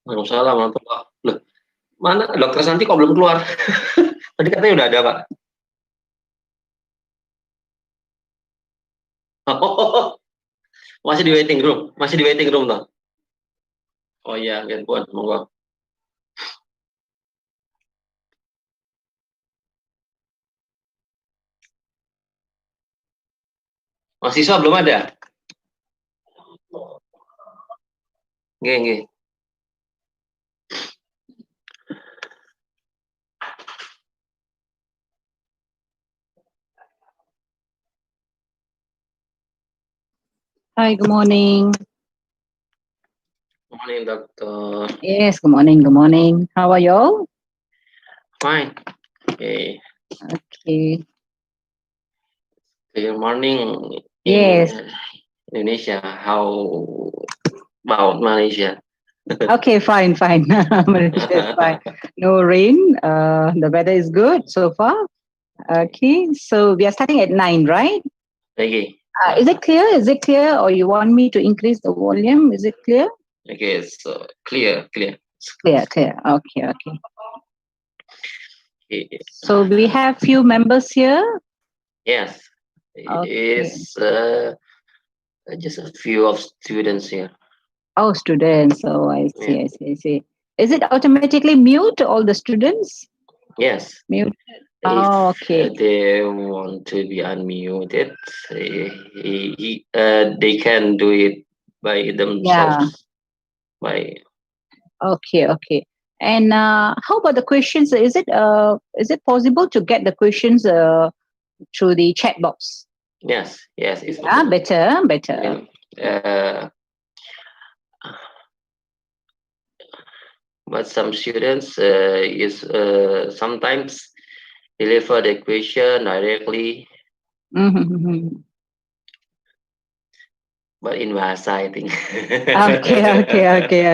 Waalaikumsalam warahmatullah. Loh, mana Dokter Santi kok belum keluar? Tadi katanya udah ada, Pak. Oh, masih di waiting room, masih di waiting room toh. Oh iya, biar buat monggo. Mahasiswa belum ada? Nggih, nggih. Hi, good morning. Good morning, Doctor. Yes, good morning, good morning. How are you all? Fine. Okay. Okay. Good morning in Yes. Indonesia. How about Malaysia? Okay, fine, fine. Malaysia is fine. No rain. The weather is good so far. Okay, so we are starting at 9, right? Okay. Is it clear? Is it clear? Or you want me to increase the volume? Is it clear? Okay, so clear. Clear. Okay, okay. Okay. So we have few members here. Yes. Okay. It's just a few of students here. Oh, students. Oh, I see. Is it automatically mute all the students? Yes. Mute. If Oh, okay. they want to be unmuted, they can do it by themselves. Okay. And how about the questions? Is it possible to get the questions through the chat box? Yes, it's Better. But some students sometimes deliver the question directly, Mm-hmm. but in Bahasa, I think.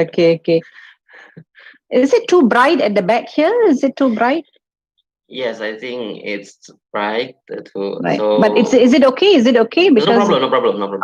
Okay. Is it too bright at the back here? Is it too bright? Yes, I think it's bright too. Right. So, But is it okay? Is it okay? Because no problem.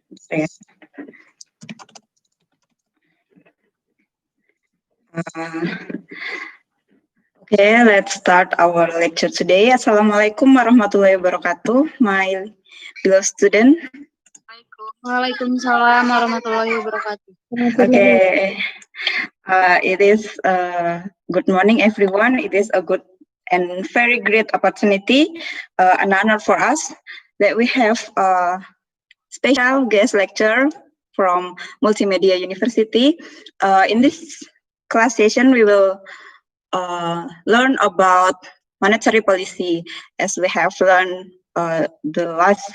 Yes. Uh, okay, let's start our lecture today. Assalamualaikum warahmatullahi wabarakatuh, my beloved student. Waalaikumsalam warahmatullahi wabarakatuh. Okay, it is good morning, everyone. It is a good and very great opportunity, an honor for us that we have a special guest lecturer from Multimedia University. In this class session, we will learn about monetary policy. As we have learned the last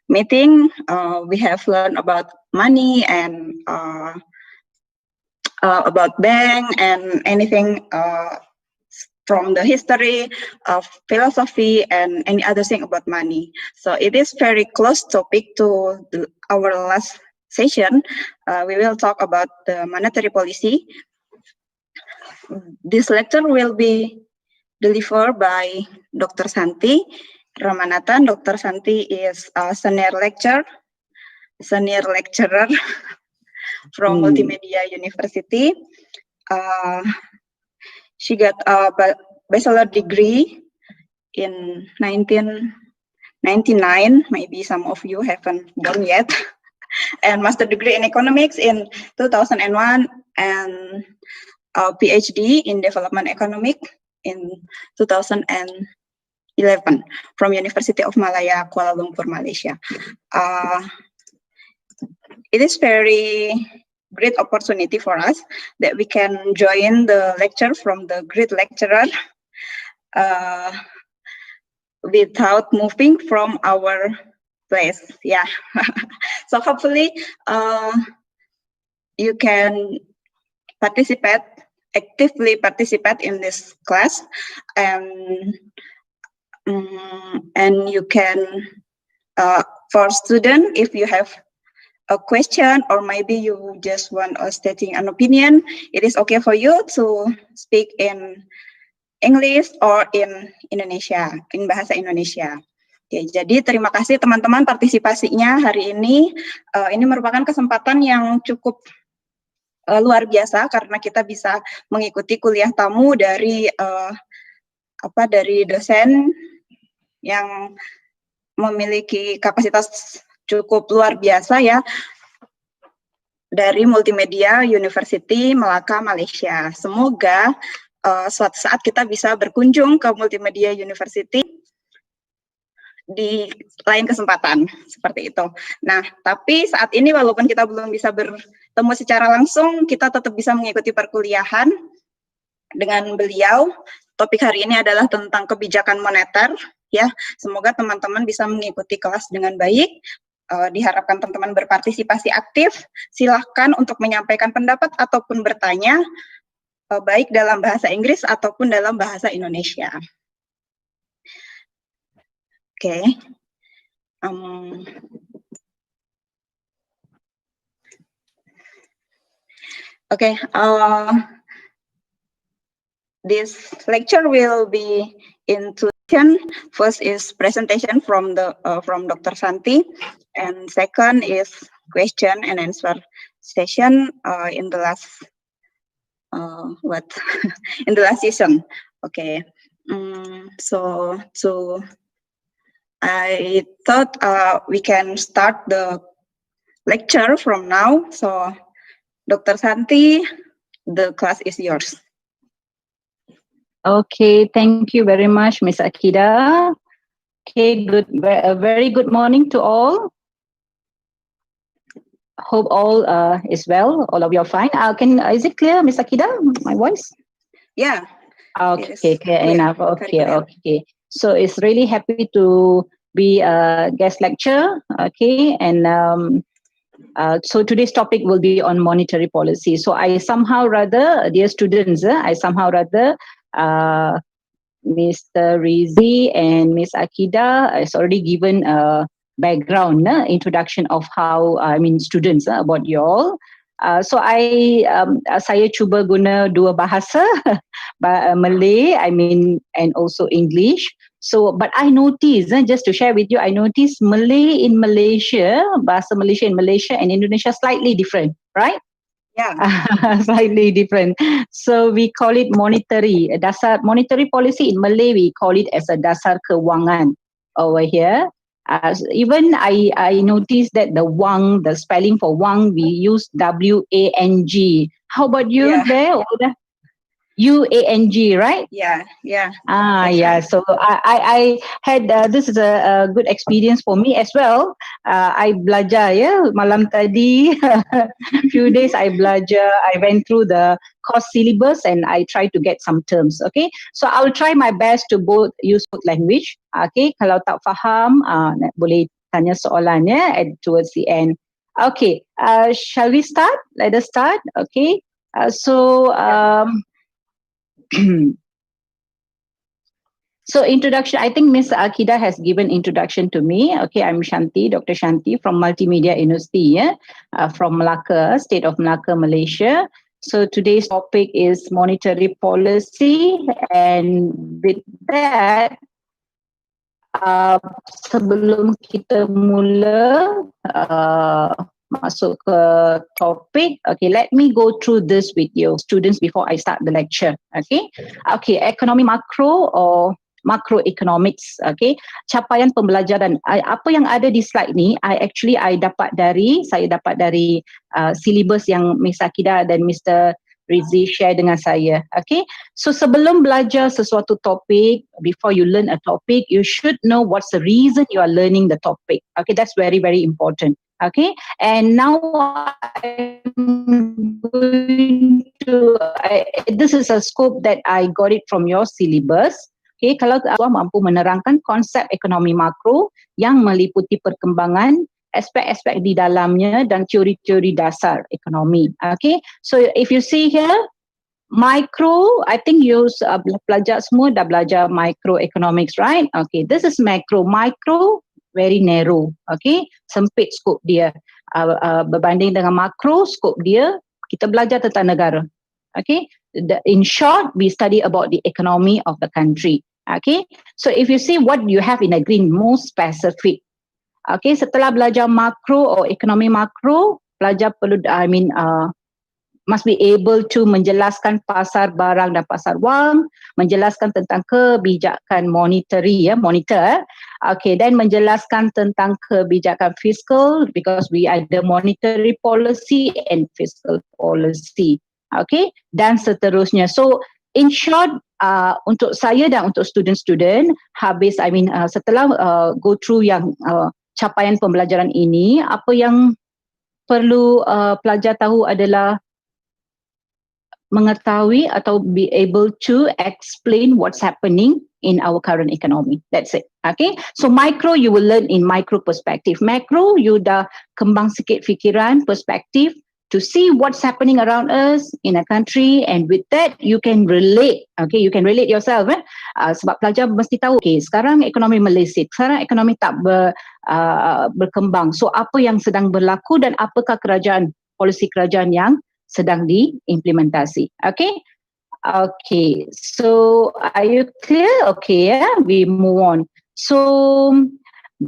meeting, we have learned about money and about bank and anything from the history of philosophy and any other thing about money. So it is very close topic to our last session. We will talk about the monetary policy. This lecture will be delivered by Dr. Santhi Ramanathan. Dr. Santhi is a senior lecturer from Multimedia University. She got a bachelor degree in 1999. Maybe some of you haven't done yet. And master degree in economics in 2001 and a PhD in development economic in 2011 from University of Malaya, Kuala Lumpur, Malaysia. It is very great opportunity for us that we can join the lecture from the great lecturer without moving from our place. Yeah. So hopefully you can actively participate in this class, and you can, for student, if you have a question or maybe you just want stating an opinion, it is okay for you to speak in English or in Indonesia, in bahasa Indonesia. Oke, jadi terima kasih teman-teman partisipasinya hari ini. Ini merupakan kesempatan yang cukup luar biasa karena kita bisa mengikuti kuliah tamu dari dosen yang memiliki kapasitas cukup luar biasa ya, dari Multimedia University Malaka, Malaysia. Semoga suatu saat kita bisa berkunjung ke Multimedia University di lain kesempatan, seperti itu. Nah, tapi saat ini walaupun kita belum bisa bertemu secara langsung, kita tetap bisa mengikuti perkuliahan dengan beliau. Topik hari ini adalah tentang kebijakan moneter, ya. Semoga teman-teman bisa mengikuti kelas dengan baik. Diharapkan teman-teman berpartisipasi aktif. Silahkan untuk menyampaikan pendapat ataupun bertanya, baik dalam bahasa Inggris ataupun dalam bahasa Indonesia. Okay. Okay. This lecture will be in two sections. First is presentation from Dr. Santhi, and second is question and answer session in the last in the last session. Okay. So I thought we can start the lecture from now. So, Dr. Santhi, the class is yours. Okay, thank you very much, Ms. Akida. Okay, a very good morning to all. Hope all is well. All of you are fine. Is it clear, Ms. Akida, my voice? Yeah. Okay, clear enough. Okay. So it's really happy to be a guest lecturer. Okay, and so today's topic will be on monetary policy. So I somehow rather, dear students, Mr. Rizi and Ms. Akida has already given a background, introduction of how, students, about you all. So saya cuba guna dua bahasa, Malay, and also English. So, but I noticed, just to share with you, I noticed Malay in Malaysia, Bahasa Malaysia in Malaysia and Indonesia slightly different, right? Yeah. Slightly different. So we call it monetary. Dasar monetary policy in Malay, we call it as a dasar kewangan over here. Even I noticed that the wang, the spelling for wang, we use W-A-N-G. How about you Yeah. there? U-A-N-G, right? Yeah. Yeah. Right. So I had this is a good experience for me as well. I belajar malam tadi. Few days I belajar. I went through the course syllabus and I tried to get some terms. Okay, so I will try my best to use both language. Okay, kalau tak faham, boleh tanya soalan towards the end. Okay, shall we start? Let us start. Okay, So introduction, I think Miss Akida has given introduction to me. Okay, I'm Shanti, Dr. Shanti from Multimedia University, from Malacca, State of Malacca, Malaysia. So today's topic is monetary policy, and with that, sebelum kita mula masuk ke topik, okay, let me go through this with you students before I start the lecture. Okay, ekonomi makro or macroeconomics. Okay, capaian pembelajaran. Apa yang ada di slide ni, I dapat dari syllabus yang Miss Akida dan Mr. Rizie share dengan saya. Okay, so sebelum belajar sesuatu topik, before you learn a topic, you should know what's the reason you are learning the topic. Okay, that's very, very important. Okay, and now I'm going to, this is a scope that I got it from your syllabus. Okay, kalau mampu menerangkan konsep ekonomi makro yang meliputi perkembangan aspek-aspek di dalamnya dan teori-teori dasar ekonomi. Okay, so if you see here, micro, I think you pelajar semua dah belajar microeconomics, right? Okay, this is macro. Micro, very narrow. Okay, sempit skop dia. Berbanding dengan makro, skop dia, kita belajar tentang negara. Okay, in short, we study about the economy of the country. Okay, so if you see what you have in the green, more specific. Okay, setelah belajar makro or ekonomi makro, pelajar perlu, must be able to menjelaskan pasar barang dan pasar wang, menjelaskan tentang kebijakan monetary, monitor. Okay, dan menjelaskan tentang kebijakan fiskal, because we ada monetary policy and fiscal policy. Okay, dan seterusnya. So, in short, untuk saya dan untuk student-student, setelah go through yang capaian pembelajaran ini, apa yang perlu pelajar tahu adalah mengetahui atau be able to explain what's happening in our current economy. That's it. Okay. So micro you will learn in micro perspective. Macro you dah kembang sikit fikiran, perspektif, to see what's happening around us in a country, and with that you can relate. Okay, you can relate yourself. Sebab pelajar mesti tahu, okay, sekarang ekonomi Malaysia, sekarang ekonomi tak berkembang. So apa yang sedang berlaku dan apakah polisi kerajaan yang sedang diimplementasi. Okay. Okay, so are you clear? Okay, we move on. So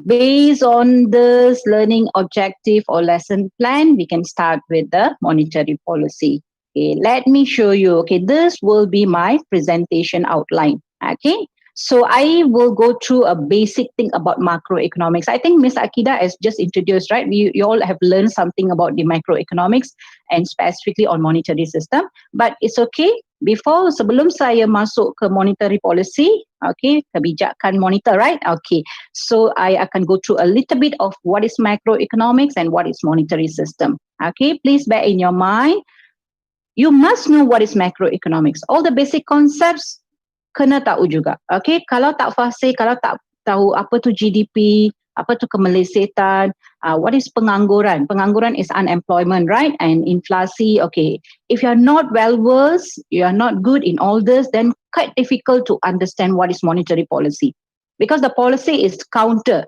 based on this learning objective or lesson plan, we can start with the monetary policy. Okay, let me show you. Okay, this will be my presentation outline. Okay, so I will go through a basic thing about macroeconomics. I think Ms. Akida has just introduced, right? You all have learned something about the macroeconomics and specifically on monetary system, but it's okay. Sebelum saya masuk ke monetary policy, okay, kebijakan monitor, right? Okay, so I akan go through a little bit of what is macroeconomics and what is monetary system. Okay, please bear in your mind, you must know what is macroeconomics. All the basic concepts kena tahu juga. Okay, kalau tak fasih, kalau tak tahu apa tu GDP, apa tu kemelesetan, what is pengangguran? Pengangguran is unemployment, right? And inflasi, okay. If you are not well versed, you are not good in all this, then quite difficult to understand what is monetary policy. Because the policy is counter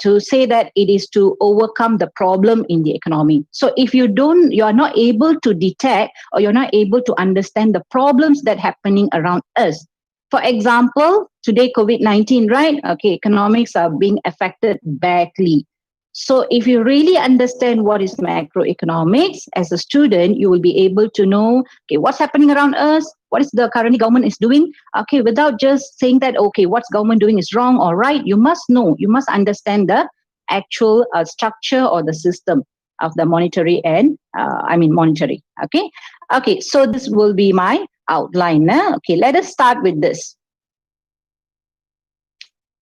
to say that it is to overcome the problem in the economy. So if you are not able to detect or you're not able to understand the problems that happening around us. For example, today COVID-19, right? Okay, economics are being affected badly. So if you really understand what is macroeconomics as a student, you will be able to know, okay, what's happening around us, what is the current government is doing, okay, without just saying that, okay, what's government doing is wrong or right. You must know, you must understand the actual structure or the system of the monetary and, monetary, okay? Okay, so this will be my outline. Okay, let us start with this.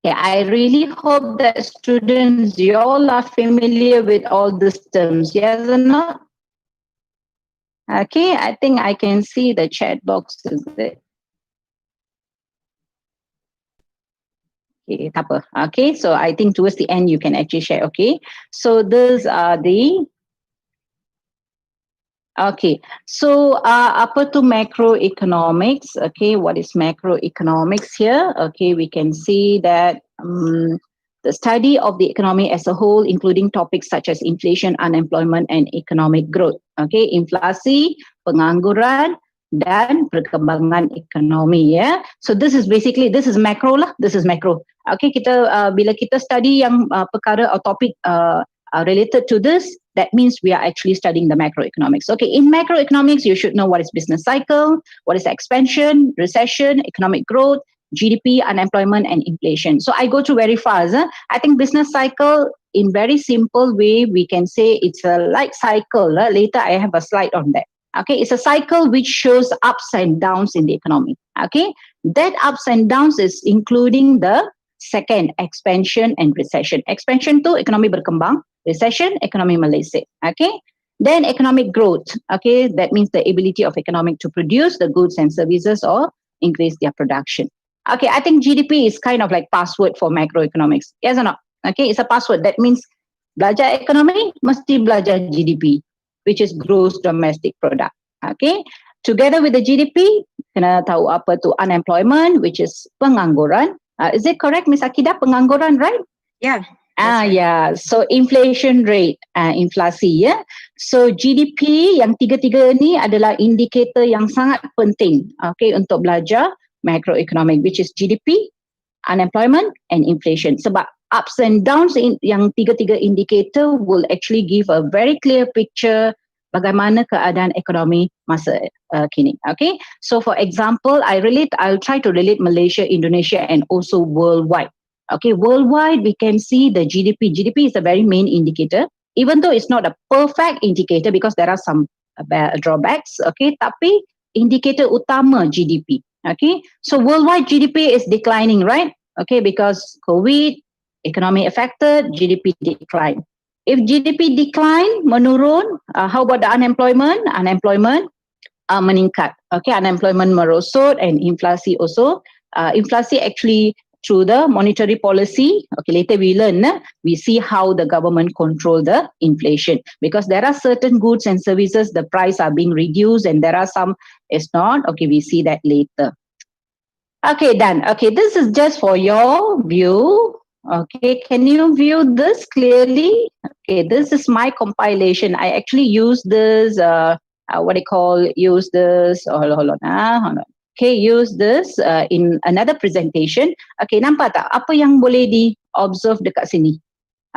Okay, I really hope that students, you all are familiar with all these terms, yes or not? Okay, I think I can see the chat box, is it? Okay, tak apa. Okay, so I think towards the end you can actually share, okay? So these are the okay, so apa tu macroeconomics? Okay, what is macroeconomics here? Okay, we can see that the study of the economy as a whole, including topics such as inflation, unemployment, and economic growth. Okay, inflasi, pengangguran, dan perkembangan ekonomi. Yeah, so this is macro lah. This is macro. Okay, bila kita study yang perkara atau topik related to this, that means we are actually studying the macroeconomics. Okay, in macroeconomics, you should know what is business cycle, what is expansion, recession, economic growth, GDP, unemployment, and inflation. So I go through very fast. I think business cycle, in very simple way, we can say it's a light cycle. Later, I have a slide on that. Okay, it's a cycle which shows ups and downs in the economy. Okay, that ups and downs is including the second, expansion and recession. Expansion tu ekonomi berkembang, recession, ekonomi melecet. Okay, then economic growth. Okay, that means the ability of economic to produce the goods and services or increase their production. Okay, I think GDP is kind of like password for macroeconomics. Yes or not? Okay, it's a password. That means belajar ekonomi mesti belajar GDP, which is gross domestic product. Okay, together with the GDP, kena tahu apa tu unemployment, which is pengangguran. Is it correct, Miss Akida? Pengangguran, right? Yeah. Right. Yeah. So inflation rate, inflasi, ya. So GDP yang tiga-tiga ni adalah indikator yang sangat penting, okay, untuk belajar macroeconomic, which is GDP, unemployment, and inflation. Sebab ups and downs yang tiga-tiga indicator will actually give a very clear picture bagaimana keadaan ekonomi masa kini. Okay, so for example, I'll try to relate Malaysia, Indonesia, and also worldwide. Okay, worldwide we can see the GDP. GDP is a very main indicator, even though it's not a perfect indicator because there are some drawbacks. Okay, tapi indicator utama GDP. Okay, so worldwide GDP is declining, right? Okay, because COVID, economy affected, GDP decline. If GDP decline, menurun, how about the unemployment? Unemployment meningkat. Okay, unemployment merosot and inflasi also. Inflasi actually through the monetary policy. Okay, later we learn, we see how the government control the inflation. Because there are certain goods and services, the price are being reduced and there are some it's not. Okay, we see that later. Okay, done. Okay, this is just for your view. Okay, can you view this clearly? Okay, this is my compilation. I actually use this, use this, hold on. Okay, use this in another presentation. Okay, nampak tak apa yang boleh di-observe dekat sini?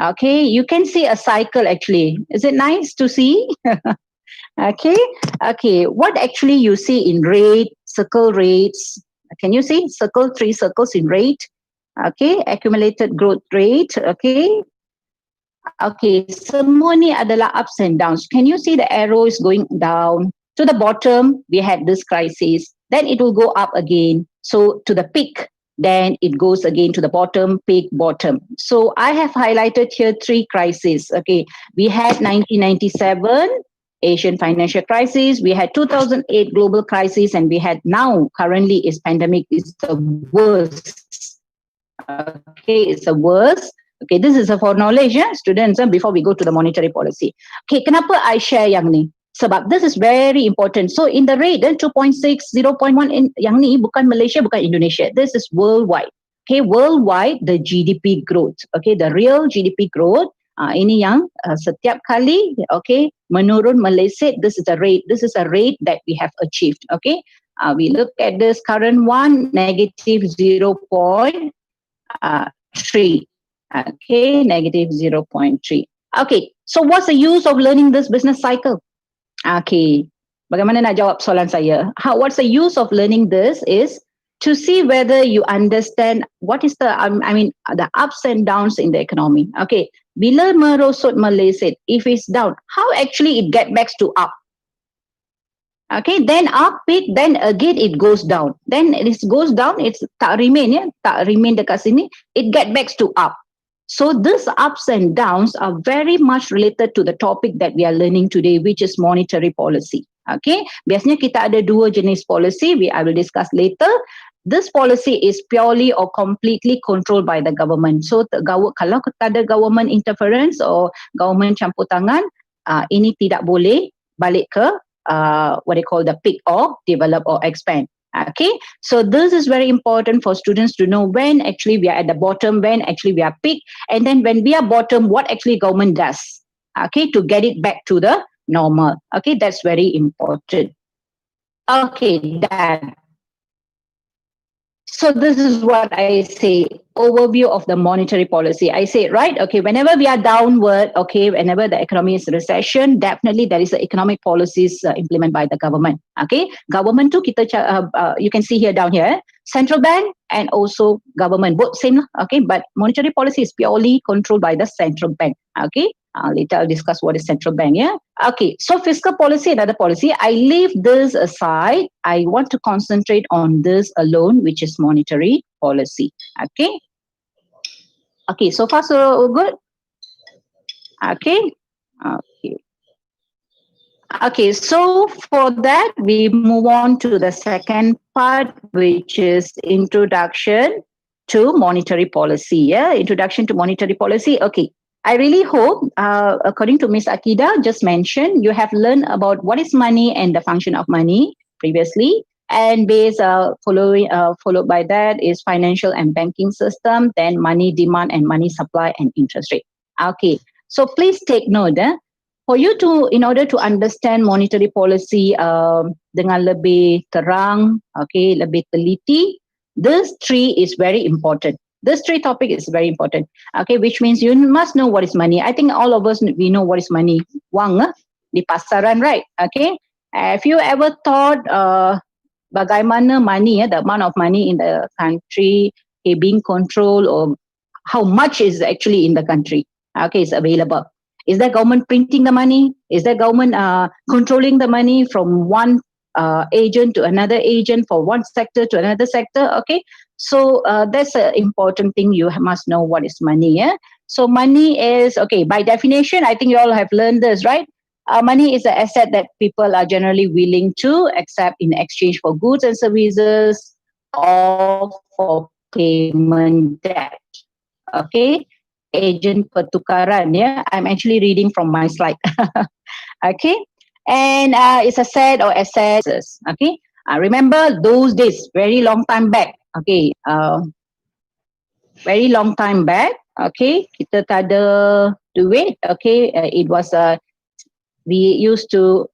Okay, you can see a cycle actually. Is it nice to see? Okay, what actually you see in rate, circle rates. Can you see? Circle, 3 circles in rate. Okay, accumulated growth rate. Okay, semua ni adalah ups and downs. Can you see the arrow is going down? To the bottom, we had this crisis. Then it will go up again. So to the peak, then it goes again to the bottom, peak, bottom. So I have highlighted here 3 crises. Okay, we had 1997, Asian financial crisis. We had 2008 global crisis, and we had now currently is pandemic is the worst. Okay, it's the worst. Okay, this is for knowledge, students, before we go to the monetary policy. Okay, kenapa I share yang ni? Sebab this is very important. So in the rate, 2.6, 0.1, yang ni bukan Malaysia, bukan Indonesia. This is worldwide. Okay, worldwide, the GDP growth. Okay, the real GDP growth. Ini yang setiap kali, okay, menurun melecet, this is a rate. This is a rate that we have achieved. Okay, We look at this current one, negative 0.3. Okay, negative 0.3. Okay, so what's the use of learning this business cycle? Okay, bagaimana nak jawab soalan saya? What's the use of learning this is to see whether you understand what is the the ups and downs in the economy. Okay, bila merosot meleset, if it's down, how actually it get back to up? Okay, then up it, then again it goes down. Then it goes down, it's tak remain tak remain dekat sini, it get back to up. So these ups and downs are very much related to the topic that we are learning today, which is monetary policy. Okay, biasanya kita ada dua jenis policy, I will discuss later. This policy is purely or completely controlled by the government. So kalau kita ada government interference or government campur tangan, ini tidak boleh balik ke what they call the peak or develop or expand. Okay, so this is very important for students to know when actually we are at the bottom, when actually we are peak, and then when we are bottom, what actually government does, okay, to get it back to the normal. Okay, that's very important. Okay, done. So this is what I say, overview of the monetary policy. I say, right, okay, whenever we are downward, okay, whenever the economy is recession, definitely there is the economic policies implemented by the government. Okay, government too, you can see here down here, central bank and also government, both same, okay, but monetary policy is purely controlled by the central bank. Okay, later I'll discuss what is central bank. Yeah. Okay. So fiscal policy, another policy. I leave this aside. I want to concentrate on this alone, which is monetary policy. Okay. Okay. So far so good. Okay. Okay. Okay. So for that, we move on to the second part, which is introduction to monetary policy. Yeah. Introduction to monetary policy. Okay. I really hope, according to Ms. Akida just mentioned, you have learned about what is money and the function of money previously. And followed by that is financial and banking system, then money demand and money supply and interest rate. Okay, so please take note. For you to, in order to understand monetary policy dengan lebih terang, okay, lebih teliti, this three is very important. This three topic is very important. Okay, which means you must know what is money. I think all of us, we know what is money. Wang di pasaran, right? Okay. Have you ever thought bagaimana money, the amount of money in the country being controlled, or how much is actually in the country? Okay, is available. Is there government printing the money? Is there government controlling the money from one agent to another agent, for one sector to another sector? Okay. So that's an important thing. You must know what is money. Yeah. So money is, okay, by definition, I think you all have learned this, right? Money is an asset that people are generally willing to accept in exchange for goods and services or for payment debt. Okay. Agent pertukaran. Yeah. I'm actually reading from my slide. Okay. And it's a set or assets. Okay. Remember those days, very long time back. Okay, very long time back. Okay, kita tak ada duit. Okay, it was we used to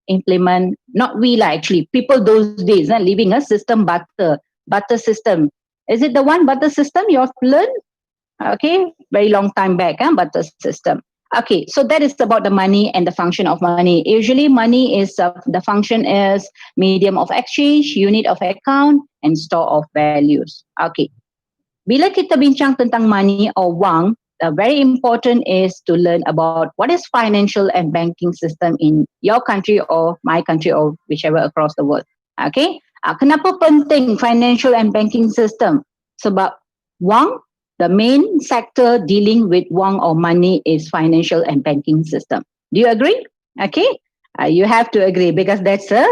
implement, not we lah actually, people those days living a system barter system. Is it the one barter system you have learned? Okay, very long time back, barter system. Okay, so that is about the money and the function of money. Usually money is, the function is medium of exchange, unit of account, and store of values. Okay. Bila kita bincang tentang money or wang, very important is to learn about what is financial and banking system in your country or my country or whichever across the world. Okay. Kenapa penting financial and banking system? Sebab wang, the main sector dealing with wang or money is financial and banking system. Do you agree? Okay. You have to agree because that's the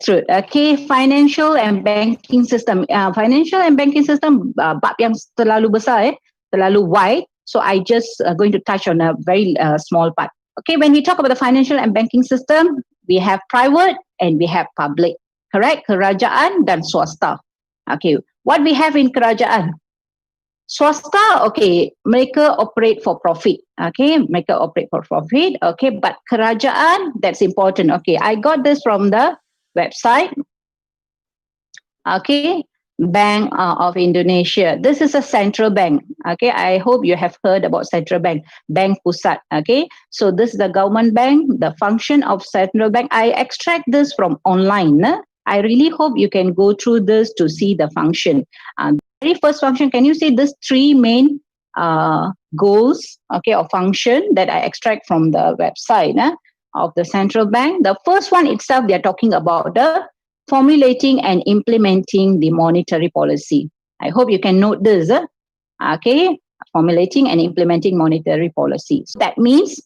truth. Okay. Financial and banking system. Financial and banking system bab yang terlalu besar, terlalu wide. So I just going to touch on a very small part. Okay. When we talk about the financial and banking system, we have private and we have public. Correct? Kerajaan dan swasta. Okay. What we have in kerajaan? Swasta, okay, mereka operate for profit. Okay, mereka operate for profit. Okay, but kerajaan, that's important. Okay, I got this from the website. Okay, Bank of Indonesia. This is a central bank. Okay, I hope you have heard about central bank, Bank Pusat. Okay, so this is the government bank, the function of central bank. I extract this from online. I really hope you can go through this to see the function. Very first function, can you see this three main goals, okay, or function that I extract from the website of the central bank? The first one itself, they're talking about the formulating and implementing the monetary policy. I hope you can note this. Okay, formulating and implementing monetary policy. So that means,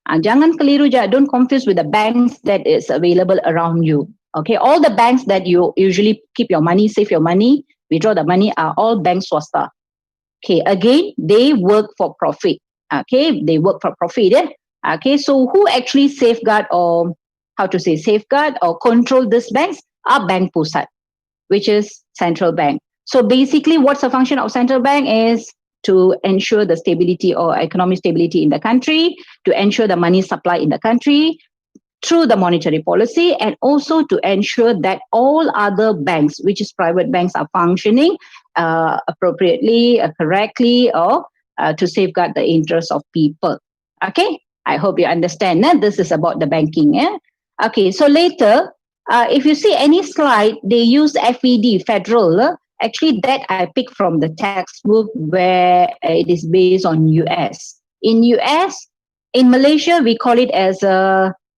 jangan keliru je, don't confuse with the banks that is available around you. Okay, all the banks that you usually keep your money, save your money, withdraw the money are all bank swasta. Okay, again, they work for profit. Okay, they work for profit. Okay, so who actually safeguard or safeguard or control these banks are Bank Pusat, which is central bank. So basically, what's the function of central bank is to ensure the stability or economic stability in the country, to ensure the money supply in the country through the monetary policy, and also to ensure that all other banks, which is private banks, are functioning appropriately, correctly, or to safeguard the interests of people. Okay, I hope you understand. This is about the banking. Okay, so later, if you see any slide, they use FED, federal. Actually, that I picked from the textbook where it is based on US. In US, in Malaysia, we call it as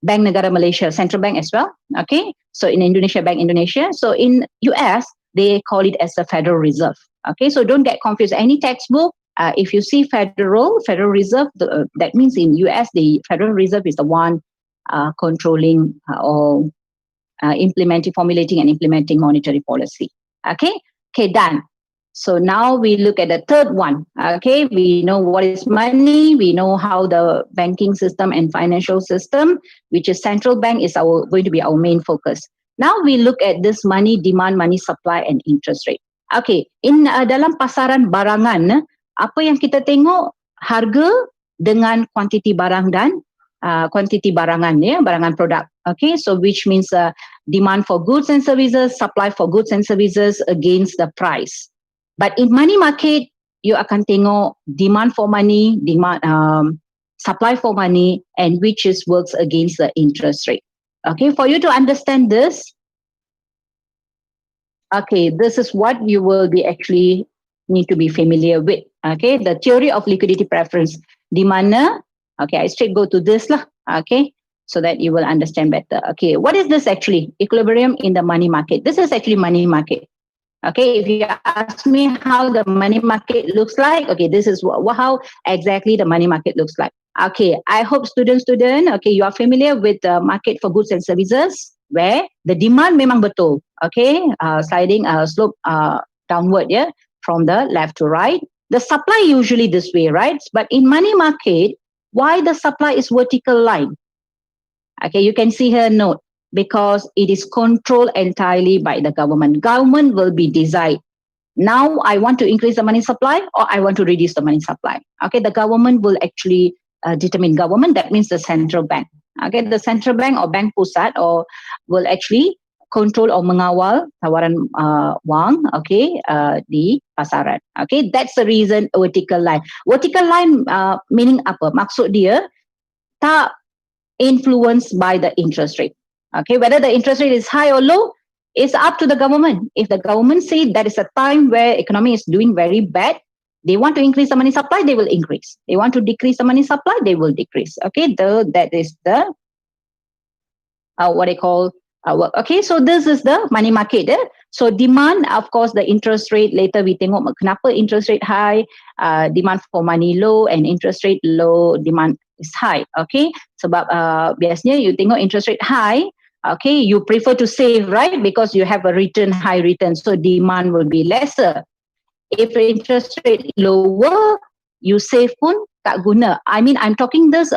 Bank Negara Malaysia, central bank as well. Okay, so in Indonesia, Bank Indonesia. So in US, they call it as the Federal Reserve. Okay, so don't get confused. Any textbook, if you see Federal Reserve, that means in US, the Federal Reserve is the one controlling or formulating and implementing monetary policy. Okay, done. So now we look at the third one. Okay, we know what is money. We know how the banking system and financial system, which is central bank, is going to be our main focus. Now we look at this money demand, money supply, and interest rate. Okay, in dalam pasaran barangan, apa yang kita tengok, harga dengan kuantiti barang dan kuantiti barangan, barangan produk. Okay, so which means demand for goods and services, supply for goods and services against the price. But in money market, you akan tengok demand for money, supply for money, and which is works against the interest rate. Okay, for you to understand this, okay, this is what you will be actually need to be familiar with. Okay, the theory of liquidity preference. Di mana, okay, I straight go to this lah. Okay, so that you will understand better. Okay, what is this actually? Equilibrium in the money market. This is actually money market. Okay, if you ask me how the money market looks like, okay, this is how exactly the money market looks like. Okay, I hope student, okay, you are familiar with the market for goods and services, where the demand memang betul, okay, sliding slope downward, from the left to right. The supply usually this way, right? But in money market, why the supply is vertical line? Okay, you can see here note, because it is controlled entirely by the government. Government will be decide. Now I want to increase the money supply or I want to reduce the money supply. Okay, the government will actually determine. Government, that means the central bank. Okay, the central bank or Bank Pusat or will actually control or mengawal tawaran wang, okay, di pasaran. Okay, that's the reason vertical line. Vertical line meaning apa? Maksud dia tak influenced by the interest rate. Okay, whether the interest rate is high or low, it's up to the government. If the government say that is a time where economy is doing very bad, they want to increase the money supply, they will increase. They want to decrease the money supply, they will decrease. Okay, that is the what I call work. Okay, so this is the money market. So demand, of course, the interest rate. Later we tengok kenapa interest rate high, demand for money low, and interest rate low, demand is high. Okay, sebab biasanya you tengok interest rate high. Okay, you prefer to save, right? Because you have a return, high return, so demand will be lesser. If interest rate lower, you save pun tak guna. I mean, I'm talking this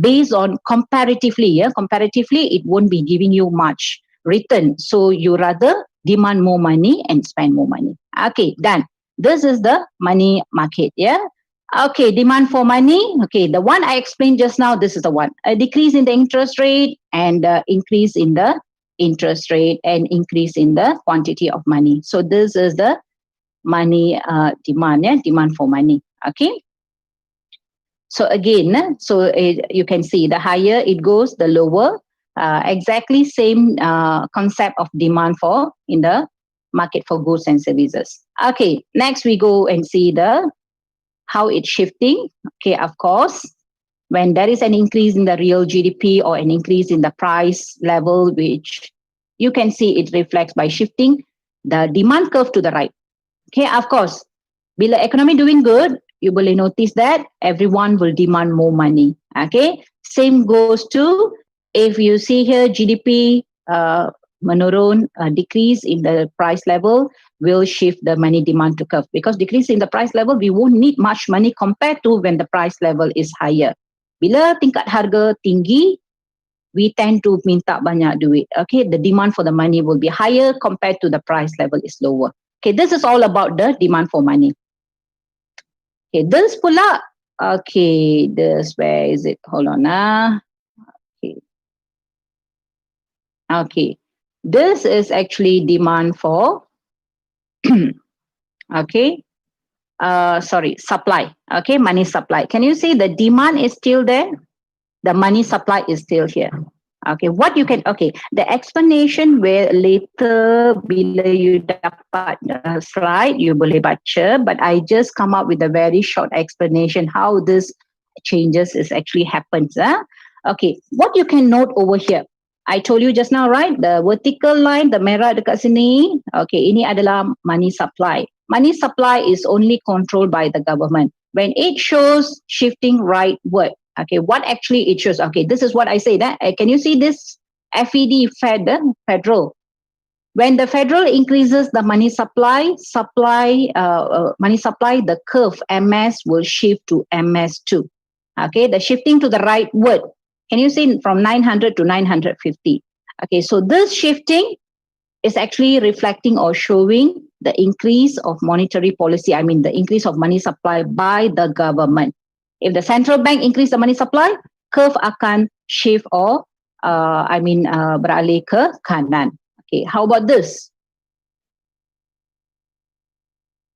based on comparatively. Comparatively, it won't be giving you much return. So you rather demand more money and spend more money. Okay, done. This is the money market. Okay, demand for money. Okay, the one I explained just now, this is the one. A decrease in the interest rate and increase in the interest rate and increase in the quantity of money. So this is the money demand, demand for money. Okay. So again, you can see the higher it goes, the lower. Exactly same concept of demand for in the market for goods and services. Okay, next we go and see how it's shifting. Okay, of course, when there is an increase in the real GDP or an increase in the price level, which you can see it reflects by shifting the demand curve to the right. Okay, of course, bila economy doing good, you boleh notice that everyone will demand more money. Okay, same goes to if you see here GDP menurun, decrease in the price level will shift the money demand to curve, because decrease in the price level, we won't need much money compared to when the price level is higher. Bila tingkat harga tinggi, we tend to minta banyak duit. Okay, the demand for the money will be higher compared to the price level is lower. Okay, this is all about the demand for money. Okay, this pula, okay, this, where is it? Hold on. Okay, this is actually demand for, okay, supply. Okay, money supply. Can you see the demand is still there? The money supply is still here. Okay, the explanation where later bila you dapat slide, you boleh baca, but I just come up with a very short explanation how this changes is actually happens. Okay, what you can note over here, I told you just now, right? The vertical line, the merah dekat sini, okay, ini adalah money supply. Money supply is only controlled by the government. When it shows shifting rightward, okay, what actually it shows? Okay, this is what I say. Can you see this FED, federal? When the federal increases the money supply, the curve MS will shift to MS2. Okay, the shifting to the rightward. Can you see from 900 to 950? Okay, so this shifting is actually reflecting or showing the increase of monetary policy. I mean, the increase of money supply by the government. If the central bank increase the money supply, curve akan shift or beralih ke kanan. Okay, how about this?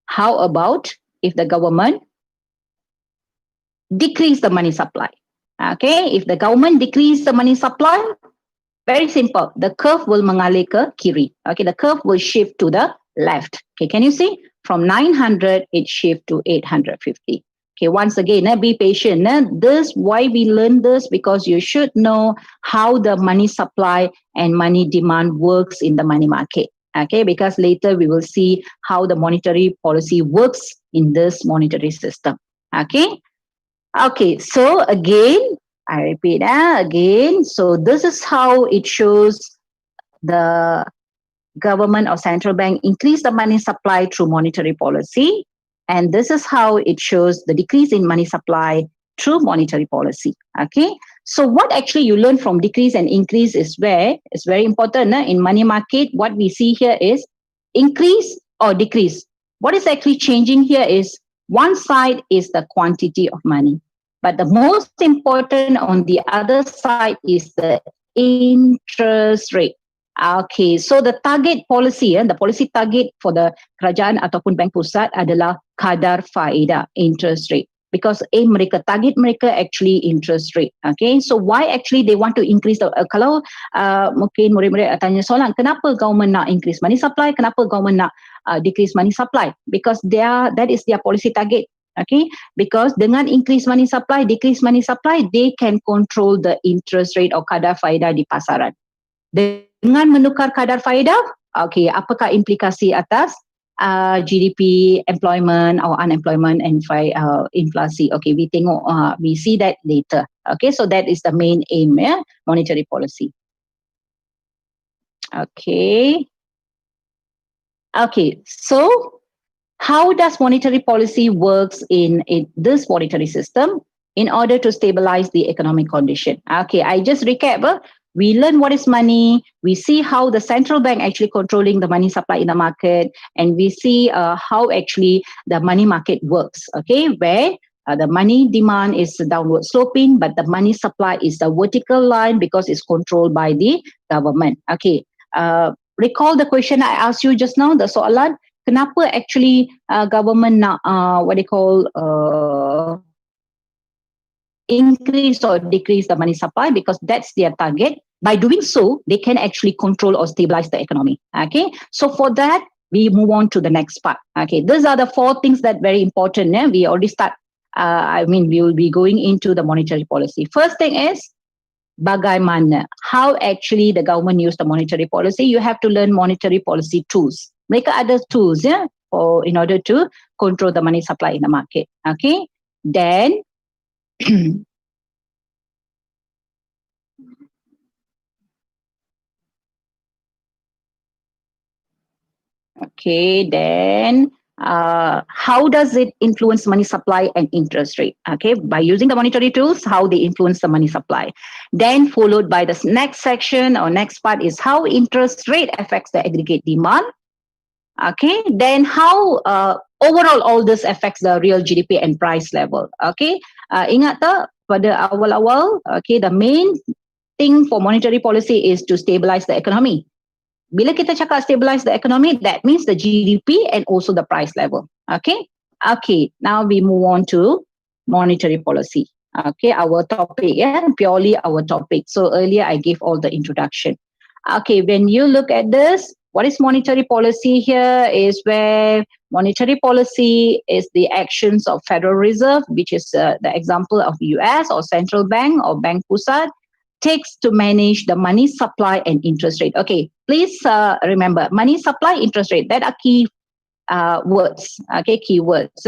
How about if the government decrease the money supply? Okay, if the government decrease the money supply, very simple, the curve will mengalir ke kiri. Okay, the curve will shift to the left. Okay, can you see? From 900, it shift to 850. Okay, once again, be patient. This, why we learn this, because you should know how the money supply and money demand works in the money market. Okay, because later we will see how the monetary policy works in this monetary system. Okay. Okay, so again, I repeat again. So this is how it shows the government or central bank increase the money supply through monetary policy. And this is how it shows the decrease in money supply through monetary policy. Okay, so what actually you learn from decrease and increase is where it's very important. In money market, what we see here is increase or decrease. What is actually changing here is one side is the quantity of money, but the most important on the other side is the interest rate. Okay, so the target policy, the policy target for the kerajaan ataupun bank pusat adalah kadar faedah, interest rate. Because target mereka actually interest rate. Okay, so why actually they want to increase the, kalau mungkin murid-murid tanya soalan, kenapa government nak increase money supply, kenapa government nak decrease money supply? Because that is their policy target. Okay, because dengan increase money supply, decrease money supply, they can control the interest rate or kadar faedah di pasaran. Dengan menukar kadar faedah, okay, apakah implikasi atas GDP, employment or unemployment and inflasi? Okay, we see that later. Okay, so that is the main aim, monetary policy. Okay. Okay, so how does monetary policy works in this monetary system in order to stabilize the economic condition? Okay, I just recap. We learn what is money. We see how the central bank actually controlling the money supply in the market, and we see how actually the money market works. Okay, where the money demand is downward sloping, but the money supply is the vertical line because it's controlled by the government. Okay, recall the question I asked you just now, the soalan, kenapa actually government nak increase or decrease the money supply, because that's their target. By doing so, they can actually control or stabilize the economy. Okay, so for that, we move on to the next part. Okay, these are the 4 things that very important. We already start. We will be going into the monetary policy. First thing is bagaimana, how actually the government use the monetary policy. You have to learn monetary policy tools. Mereka ada tools, in order to control the money supply in the market. Okay, then how does it influence money supply and interest rate? Okay, by using the monetary tools, how they influence the money supply. Then followed by the next section or next part is how interest rate affects the aggregate demand. Okay, then how overall all this affects the real GDP and price level. Okay, ingat tak pada awal-awal, okay, the main thing for monetary policy is to stabilize the economy. Bila kita cakap stabilize the economy, that means the GDP and also the price level. Okay, now we move on to monetary policy. Okay, our topic, purely our topic. So earlier I gave all the introduction. Okay, when you look at this, what is monetary policy here is where monetary policy is the actions of Federal Reserve, which is the example of US or central bank or bank pusat, takes to manage the money supply and interest rate. Okay, please remember, money supply, interest rate, that are key words, okay, keywords,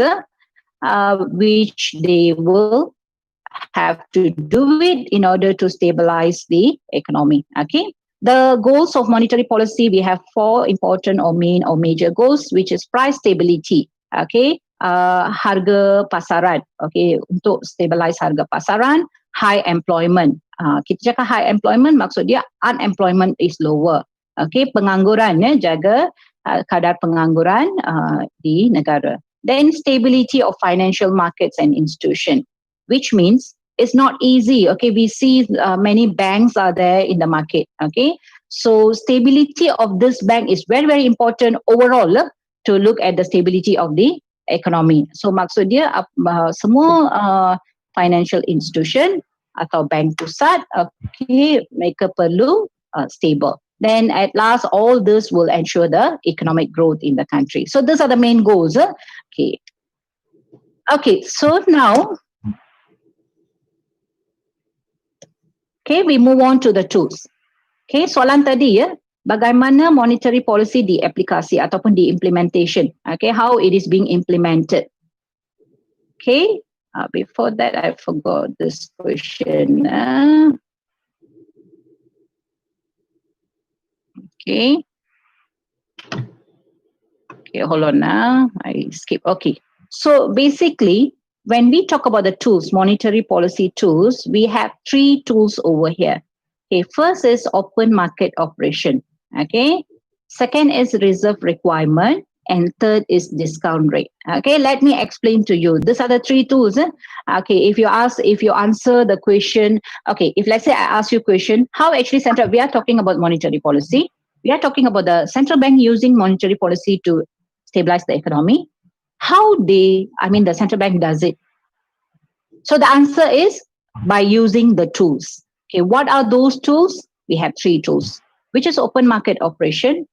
which they will have to do it in order to stabilize the economy. Okay, the goals of monetary policy, we have 4 important or main or major goals, which is price stability. Okay, harga pasaran. Okay, untuk stabilize harga pasaran. High employment. Kita cakap high employment, maksud dia unemployment is lower. Okay, pengangguran, jaga kadar pengangguran di negara. Then stability of financial markets and institution, which means it's not easy. Okay, we see many banks are there in the market. Okay, so stability of this bank is very, very important overall to look at the stability of the economy. So maksud dia semua financial institution atau bank pusat, okay, mereka perlu stable. Then at last, all this will ensure the economic growth in the country. So these are the main goals. Okay, so now, okay, we move on to the tools. Okay, soalan tadi bagaimana monetary policy diaplikasi ataupun diimplementation. Okay, how it is being implemented. Okay, before that I forgot this question. Okay, hold on now. I skip. Okay, so basically, when we talk about the tools, monetary policy tools, we have 3 tools over here. Okay, first is open market operation. Okay, second is reserve requirement, and third is discount rate. Okay, let me explain to you. These are the 3 tools. Okay, if you answer the question, okay, if let's say I ask you a question, how actually we are talking about monetary policy. We are talking about the central bank using monetary policy to stabilize the economy. How the central bank does it? So the answer is by using the tools. Okay, what are those tools? We have 3 tools, which is open market operation.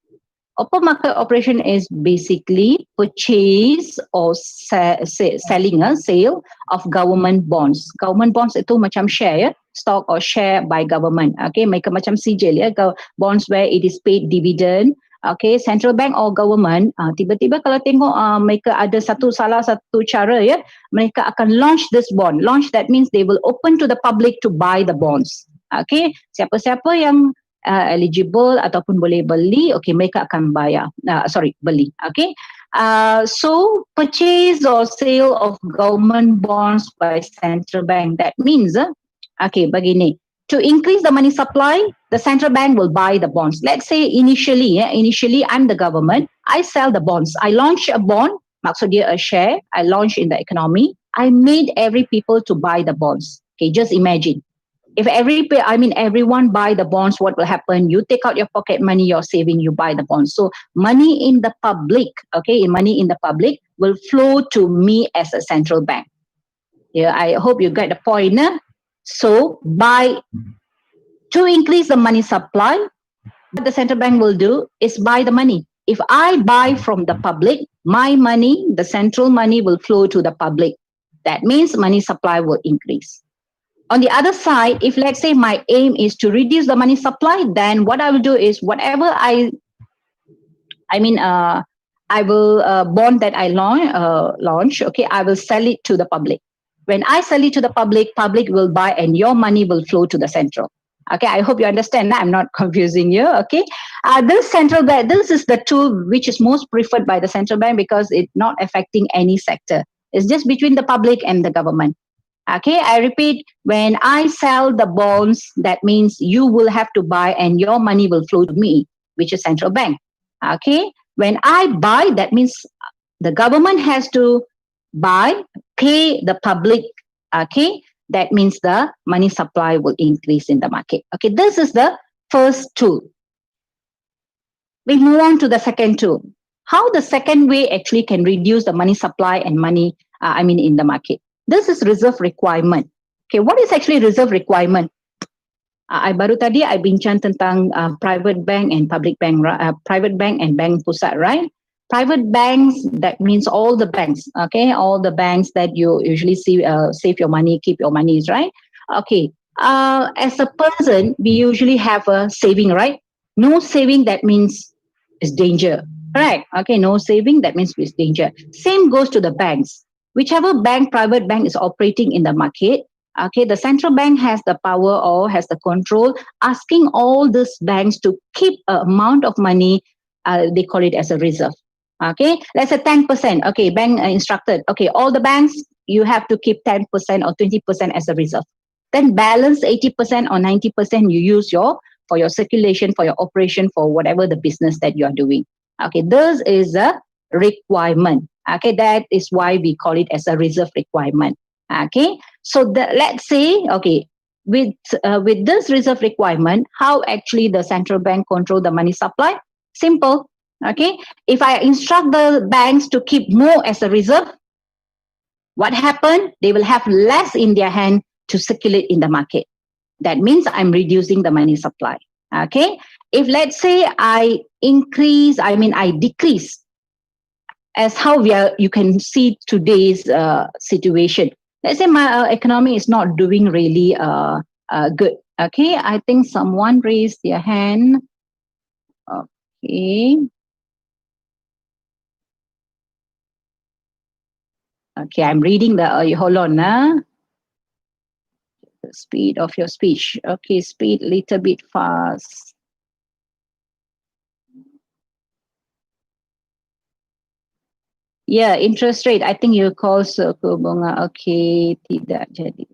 Open market operation is basically purchase or selling, sale of government bonds. Government bonds itu macam share, stock or share by government. Okay, mereka macam sijil bonds where it is paid dividend. Okay, central bank or government tiba-tiba kalau tengok mereka ada salah satu cara mereka akan launch this bond. Launch, that means they will open to the public to buy the bonds. Okay, siapa-siapa yang eligible ataupun boleh beli, okay, mereka akan beli. Okay, so purchase or sale of government bonds by central bank, that means okay, begini, to increase the money supply, the central bank will buy the bonds. Let's say initially I'm the government, I sell the bonds, I launch a bond, maksud dia a share, I launch in the economy, I made every people to buy the bonds. Okay, just imagine. If everyone buy the bonds, what will happen? You take out your pocket money, your saving, you buy the bonds. So money in the public, money in the public will flow to me as a central bank. Yeah, I hope you get the point. So to increase the money supply, what the central bank will do is buy the money. If I buy from the public, my money, the central money will flow to the public. That means money supply will increase. On the other side, if let's say my aim is to reduce the money supply, then what I will do is whatever I will bond that I launch, I will sell it to the public. When I sell it to the public will buy and your money will flow to the central. Okay, I hope you understand that. I'm not confusing you. Okay, this central bank, this is the tool which is most preferred by the central bank because it's not affecting any sector. It's just between the public and the government. Okay, I repeat, when I sell the bonds, that means you will have to buy and your money will flow to me, which is central bank. Okay, when I buy, that means the government has to buy, pay the public. Okay, that means the money supply will increase in the market. Okay, this is the first tool. We move on to the second tool. How the second way actually can reduce the money supply and money, in the market. This is reserve requirement. Okay, what is actually reserve requirement? I baru tadi I bincang tentang private bank and public bank, private bank and bank pusat, right? Private banks, that means all the banks, okay? All the banks that you usually see, save your money, keep your monies, right? Okay, as a person, we usually have a saving, right? No saving, that means it's danger, right? Okay, no saving, that means it's danger. Same goes to the banks. Whichever bank, private bank is operating in the market, okay, the central bank has the power or has the control, asking all these banks to keep an amount of money, they call it as a reserve. Okay, let's say 10%. Okay, bank instructed, okay, all the banks, you have to keep 10% or 20% as a reserve. Then balance 80% or 90% you use for your circulation, for your operation, for whatever the business that you are doing. Okay, this is a requirement. Okay, that is why we call it as a reserve requirement. Okay, so let's say, okay, with this reserve requirement, how actually the central bank control the money supply? Simple. Okay, if I instruct the banks to keep more as a reserve, what happened? They will have less in their hand to circulate in the market. That means I'm reducing the money supply. Okay, if let's say I decrease, as how you can see today's situation. Let's say my economy is not doing really good. Okay, I think someone raised their hand. Okay. Okay, I'm reading hold on. The speed of your speech. Okay, speed little bit fast. Yeah, interest rate. I think you call suku bunga. Okay, tidak jadi.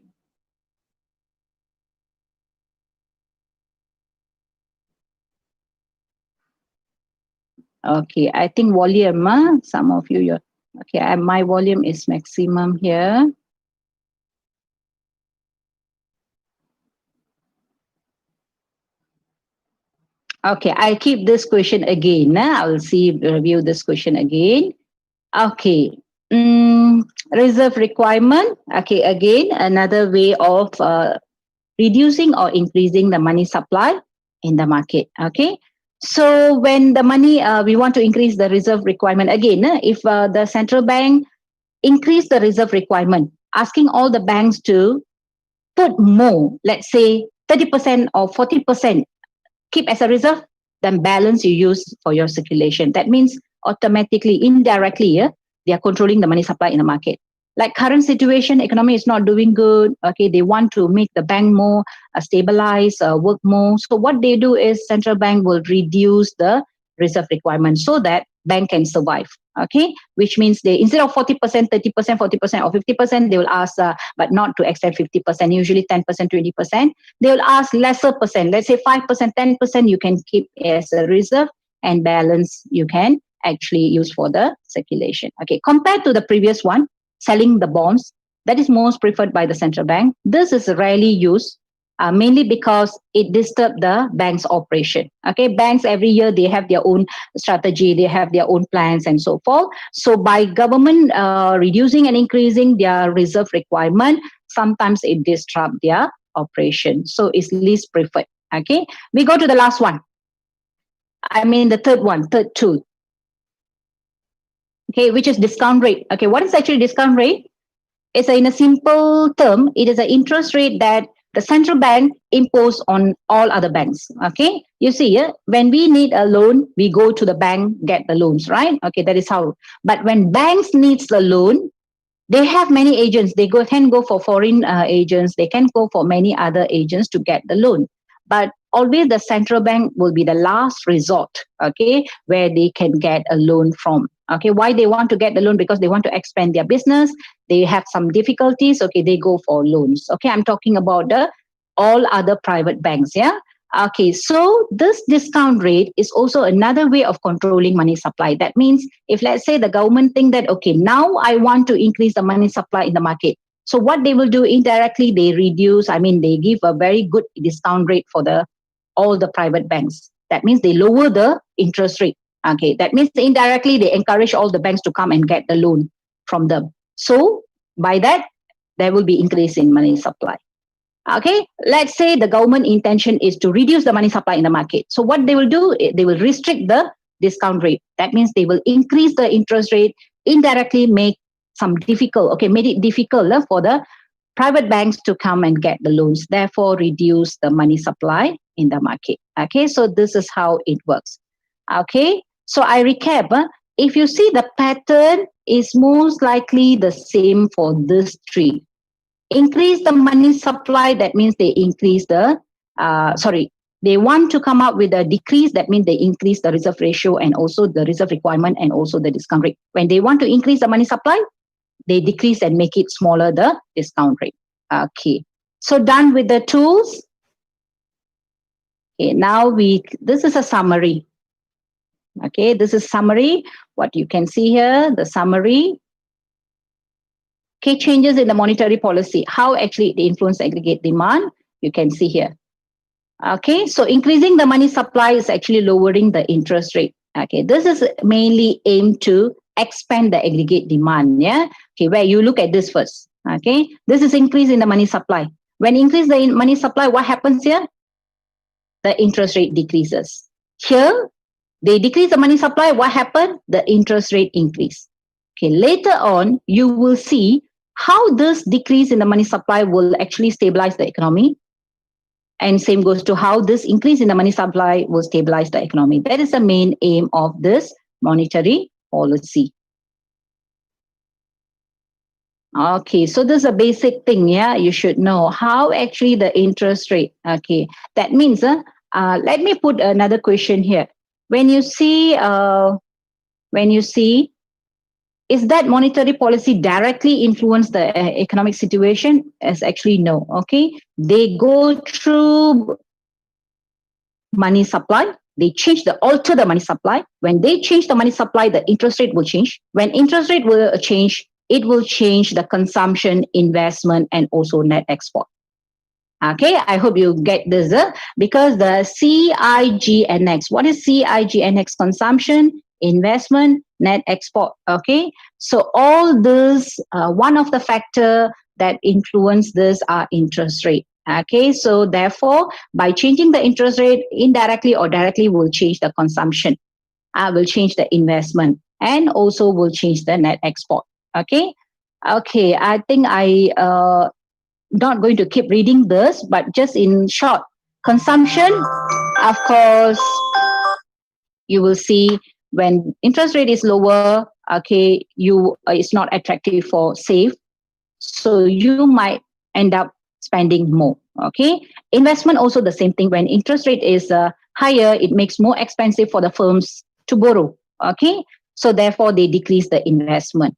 Okay, I think volume. Some of you, okay. My volume is maximum here. Okay, I'll keep this question again. I'll review this question again. Okay, reserve requirement. Okay, again, another way of reducing or increasing the money supply in the market. Okay, so when the money, we want to increase the reserve requirement again. If the central bank increase the reserve requirement, asking all the banks to put more, let's say 30% or 40%, keep as a reserve, then balance you use for your circulation. That means automatically, indirectly, they are controlling the money supply in the market. Like current situation, economy is not doing good. Okay, they want to make the bank more stabilize, work more. So what they do is central bank will reduce the reserve requirement so that bank can survive. Okay, which means they, instead of 40%, 30%, 40% or 50%, they will ask, but not to exceed 50%, usually 10%, 20%. They will ask lesser percent, let's say 5%, 10% you can keep as a reserve and balance you can actually use for the circulation. Okay, compared to the previous one, selling the bonds, that is most preferred by the central bank. This is rarely used mainly because it disturbed the bank's operation. Okay, banks every year they have their own strategy, they have their own plans and so forth. So by government reducing and increasing their reserve requirement, sometimes it disrupts their operation. So it's least preferred. Okay, we go to the last one. I mean the third tool. Okay, which is discount rate. Okay, what is actually discount rate? It's in a simple term, it is an interest rate that the central bank impose on all other banks. Okay, you see, when we need a loan, we go to the bank, get the loans, right? Okay, that is how. But when banks needs the loan, they have many agents. They can go for foreign agents. They can go for many other agents to get the loan. But always the central bank will be the last resort, okay, where they can get a loan from. Okay, why they want to get the loan? Because they want to expand their business. They have some difficulties. Okay, they go for loans. Okay, I'm talking about the all other private banks. Yeah. Okay, so this discount rate is also another way of controlling money supply. That means if let's say the government think that, okay, now I want to increase the money supply in the market. So what they will do indirectly, they reduce, they give a very good discount rate for all the private banks. That means they lower the interest rate. Okay, that means indirectly they encourage all the banks to come and get the loan from them. So by that, there will be increase in money supply. Okay, let's say the government intention is to reduce the money supply in the market. So what they will do, they will restrict the discount rate. That means they will increase the interest rate, indirectly made it difficult for the private banks to come and get the loans, therefore reduce the money supply in the market. Okay, so this is how it works. Okay, so I recap. If you see the pattern is most likely the same for these three. Increase the money supply, that means they increase they want to come up with a decrease, that means they increase the reserve ratio and also the reserve requirement and also the discount rate. When they want to increase the money supply, they decrease and make it smaller, the discount rate. Okay, so done with the tools. Okay, now this is a summary. Okay, this is summary. What you can see here, the summary. Okay, changes in the monetary policy, how actually it influences aggregate demand, you can see here. Okay, so increasing the money supply is actually lowering the interest rate. Okay, this is mainly aimed to expand the aggregate demand. Yeah, okay, where you look at this first. Okay, this is increase in the money supply. When increase the money supply, what happens here? The interest rate decreases. Here, they decrease the money supply, what happened? The interest rate increase. Okay, later on, you will see how this decrease in the money supply will actually stabilize the economy. And same goes to how this increase in the money supply will stabilize the economy. That is the main aim of this monetary policy. Okay, so this is a basic thing, yeah, you should know how actually the interest rate. Okay, that means, let me put another question here. When you see, is that monetary policy directly influence the economic situation? As actually no. Okay, they go through money supply. They alter the money supply. When they change the money supply, the interest rate will change. When interest rate will change, it will change the consumption, investment, and also net export. Okay, I hope you get this, because the CIGNX, what is CIGNX? Consumption, investment, net export. Okay, so all this, one of the factor that influence this are interest rate. Okay, so therefore, by changing the interest rate, indirectly or directly will change the consumption, will change the investment, and also will change the net export. Okay, I think not going to keep reading this, but just in short, consumption, of course, you will see when interest rate is lower, okay, it's not attractive for save, so you might end up spending more. Okay, investment also the same thing. When interest rate is higher, it makes more expensive for the firms to borrow. Okay, so therefore they decrease the investment.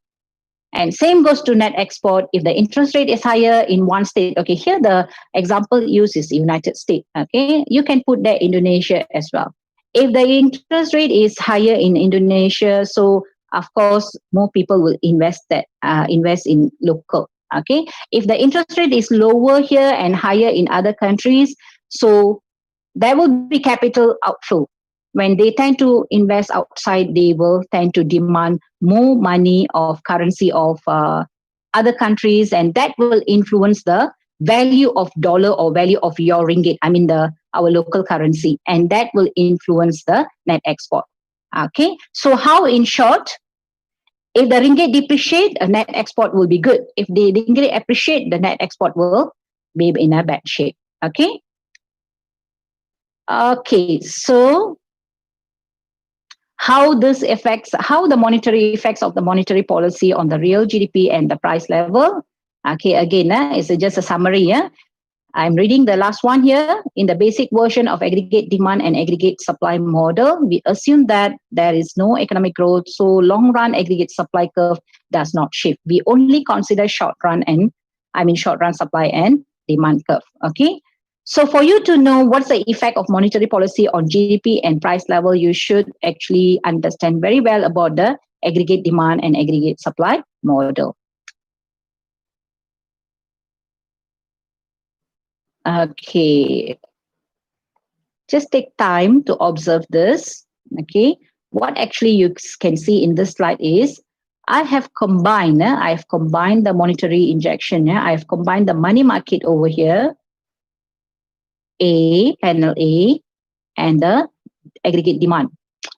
And same goes to net export. If the interest rate is higher in one state, okay, here the example used is United States. Okay, you can put there Indonesia as well. If the interest rate is higher in Indonesia, so of course more people will invest in local. Okay, if the interest rate is lower here and higher in other countries, so there will be capital outflow. When they tend to invest outside, they will tend to demand more money of currency of other countries, and that will influence the value of dollar or value of your ringgit. I mean our local currency, and that will influence the net export. Okay, so how in short, if the ringgit depreciate, a net export will be good. If the ringgit appreciate, the net export will be in a bad shape. Okay. Okay, so how the monetary effects of the monetary policy on the real GDP and the price level. Okay, again, it's just a summary. I'm reading the last one here. In the basic version of aggregate demand and aggregate supply model, we assume that there is no economic growth, so long run aggregate supply curve does not shift. We only consider short run supply and demand curve. Okay. So for you to know what's the effect of monetary policy on GDP and price level, you should actually understand very well about the aggregate demand and aggregate supply model. Okay. Just take time to observe this. Okay. What actually you can see in this slide is I have combined the monetary injection. I have combined the money market over here, panel A, and the aggregate demand.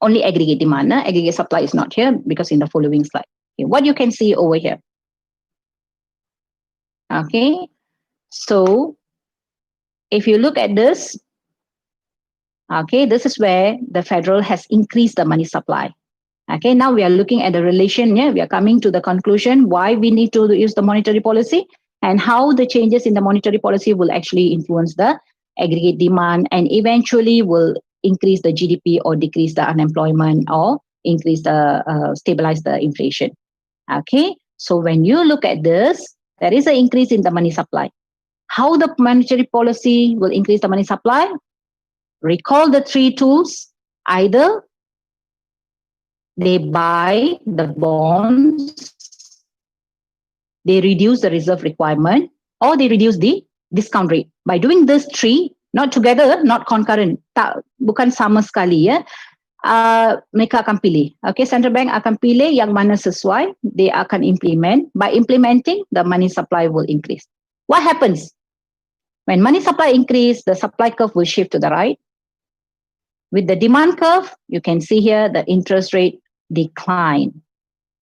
Only aggregate demand. Aggregate supply is not here because in the following slide. Okay, what you can see over here. Okay, so if you look at this, okay, this is where the federal has increased the money supply. Okay, now we are looking at the relation. We are coming to the conclusion why we need to use the monetary policy and how the changes in the monetary policy will actually influence the aggregate demand and eventually will increase the GDP or decrease the unemployment or increase stabilize the inflation. Okay, so when you look at this, there is an increase in the money supply. How the monetary policy will increase the money supply? Recall the three tools. Either they buy the bonds, they reduce the reserve requirement, or they reduce the discount rate. By doing this three, not together, not concurrent, bukan sama sekali mereka akan pilih. Okay, central bank akan pilih yang mana sesuai, they akan implement. By implementing, the money supply will increase. What happens? When money supply increase, the supply curve will shift to the right. With the demand curve, you can see here the interest rate decline.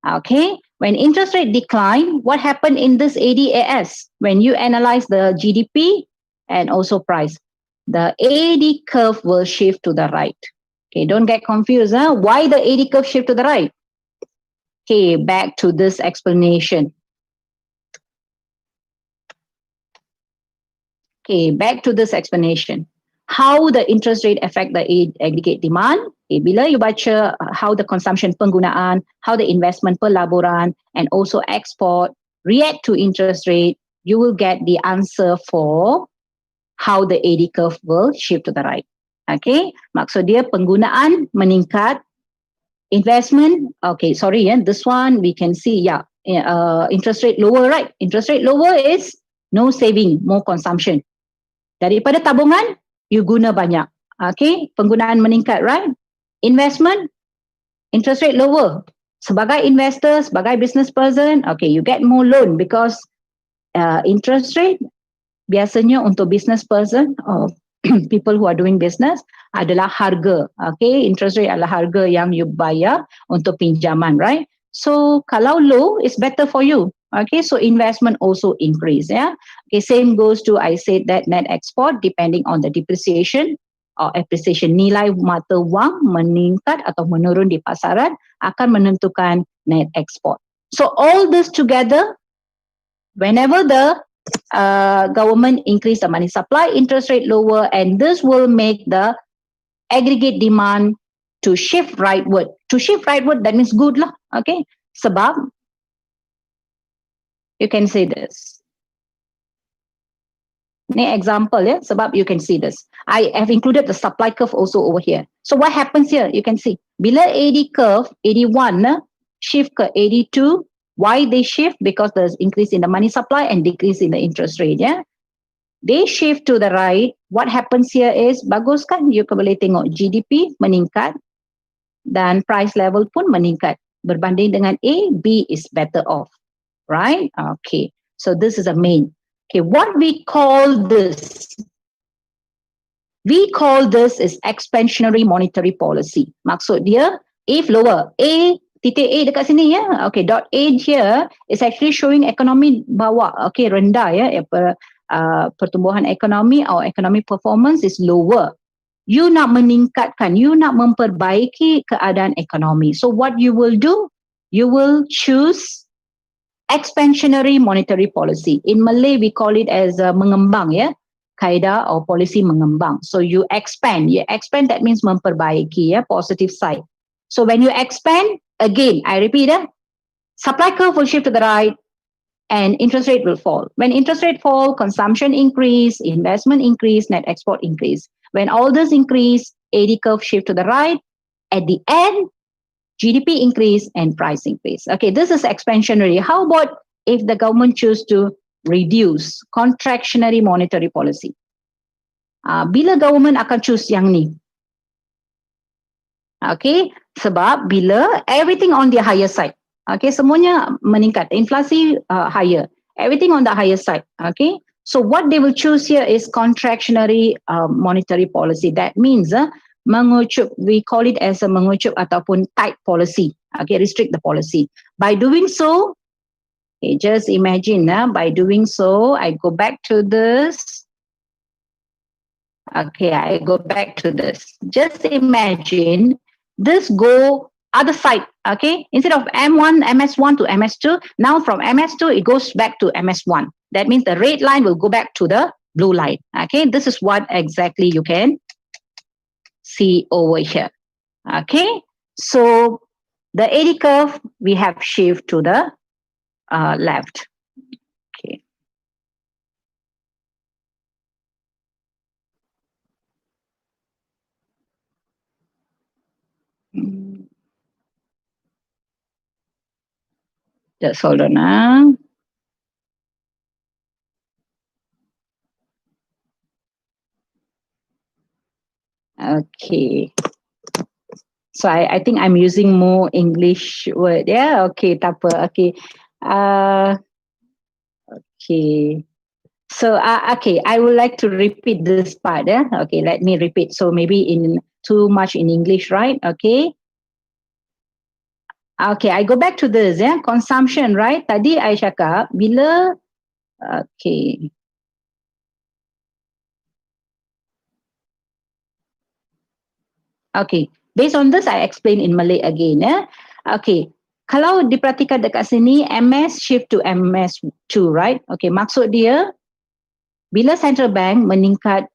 Okay, when interest rate decline, what happened in this ADAS? When you analyze the GDP and also price, the AD curve will shift to the right. Okay, don't get confused. Why the AD curve shift to the right? Okay, back to this explanation. Okay, back to this explanation. How the interest rate affect the aggregate demand? Okay, bila you baca how the consumption penggunaan, how the investment pelaburan, and also export react to interest rate, you will get the answer for how the AD curve will shift to the right. Okay, maksud dia penggunaan meningkat, investment, okay, sorry, this one we can see, interest rate lower, right? Interest rate lower is no saving, more consumption. Daripada tabungan, you guna banyak. Okay, penggunaan meningkat, right? Investment, interest rate lower. Sebagai investor, sebagai business person, okay, you get more loan because interest rate biasanya untuk business person or people who are doing business adalah harga. Okay, interest rate adalah harga yang you bayar untuk pinjaman, right? So kalau low, it's better for you. Okay, so investment also increase. Okay, same goes to, I said that net export depending on the depreciation or appreciation, nilai mata wang meningkat atau menurun di pasaran akan menentukan net export. So all this together, whenever the government increase the money supply, interest rate lower, and this will make the aggregate demand to shift rightward. To shift rightward, that means good lah. Okay, sebab you can see this. Ni example, sebab you can see this. I have included the supply curve also over here. So what happens here? You can see, bila AD curve, AD1 shift ke AD2, Why they shift? Because there's increase in the money supply and decrease in the interest rate. Yeah, they shift to the right. What happens here is, bagus kan? You boleh tengok GDP meningkat dan price level pun meningkat. Berbanding dengan A, B is better off, right? Okay, so this is a main. Okay, what we call this? We call this is expansionary monetary policy. Maksud dia, if lower, A, titik A dekat sini ya. Okay, dot A here is actually showing ekonomi bawah. Okay, rendah ya. Pertumbuhan ekonomi or economic performance is lower. You nak meningkatkan, you nak memperbaiki keadaan ekonomi. So what you will do? You will choose expansionary monetary policy. In Malay, we call it as mengembang ya. Kaedah or policy mengembang. So you expand. You expand, that means memperbaiki ya, positive side. So when you expand, again, I repeat, supply curve will shift to the right and interest rate will fall. When interest rate fall, consumption increase, investment increase, net export increase. When all this increase, AD curve shift to the right. At the end, GDP increase and price increase. Okay, this is expansionary. How about if the government choose to reduce contractionary monetary policy? Bila government akan choose yang ni? Okay, sebab bila everything on the higher side. Okay, semuanya meningkat. Inflasi higher. Everything on the higher side. Okay, so what they will choose here is contractionary monetary policy. That means mengucup, we call it as a mengucup ataupun tight policy. Okay, restrict the policy. By doing so, okay, just imagine by doing so, I go back to this. Okay, I go back to this. Just imagine this go other side. Okay, instead of M1, MS1 to MS2, now from MS2 it goes back to MS1. That means the red line will go back to the blue line. Okay, this is what exactly you can see over here. Okay, so the AD curve we have shift to the left. Okay. Just hold on. Okay. So I think I'm using more English word. Yeah. Okay. Tak apa. Okay. Okay. So okay, I would like to repeat this part. Yeah. Okay. Let me repeat. So maybe in too much in English, right? Okay. Okay. I go back to this. Yeah. Consumption, right? Tadi I cakap bila. Okay. Okay, based on this, I explain in Malay again. Okay, kalau diperhatikan dekat sini, MS shift to MS2, right? Okay, maksud dia, bila central bank meningkat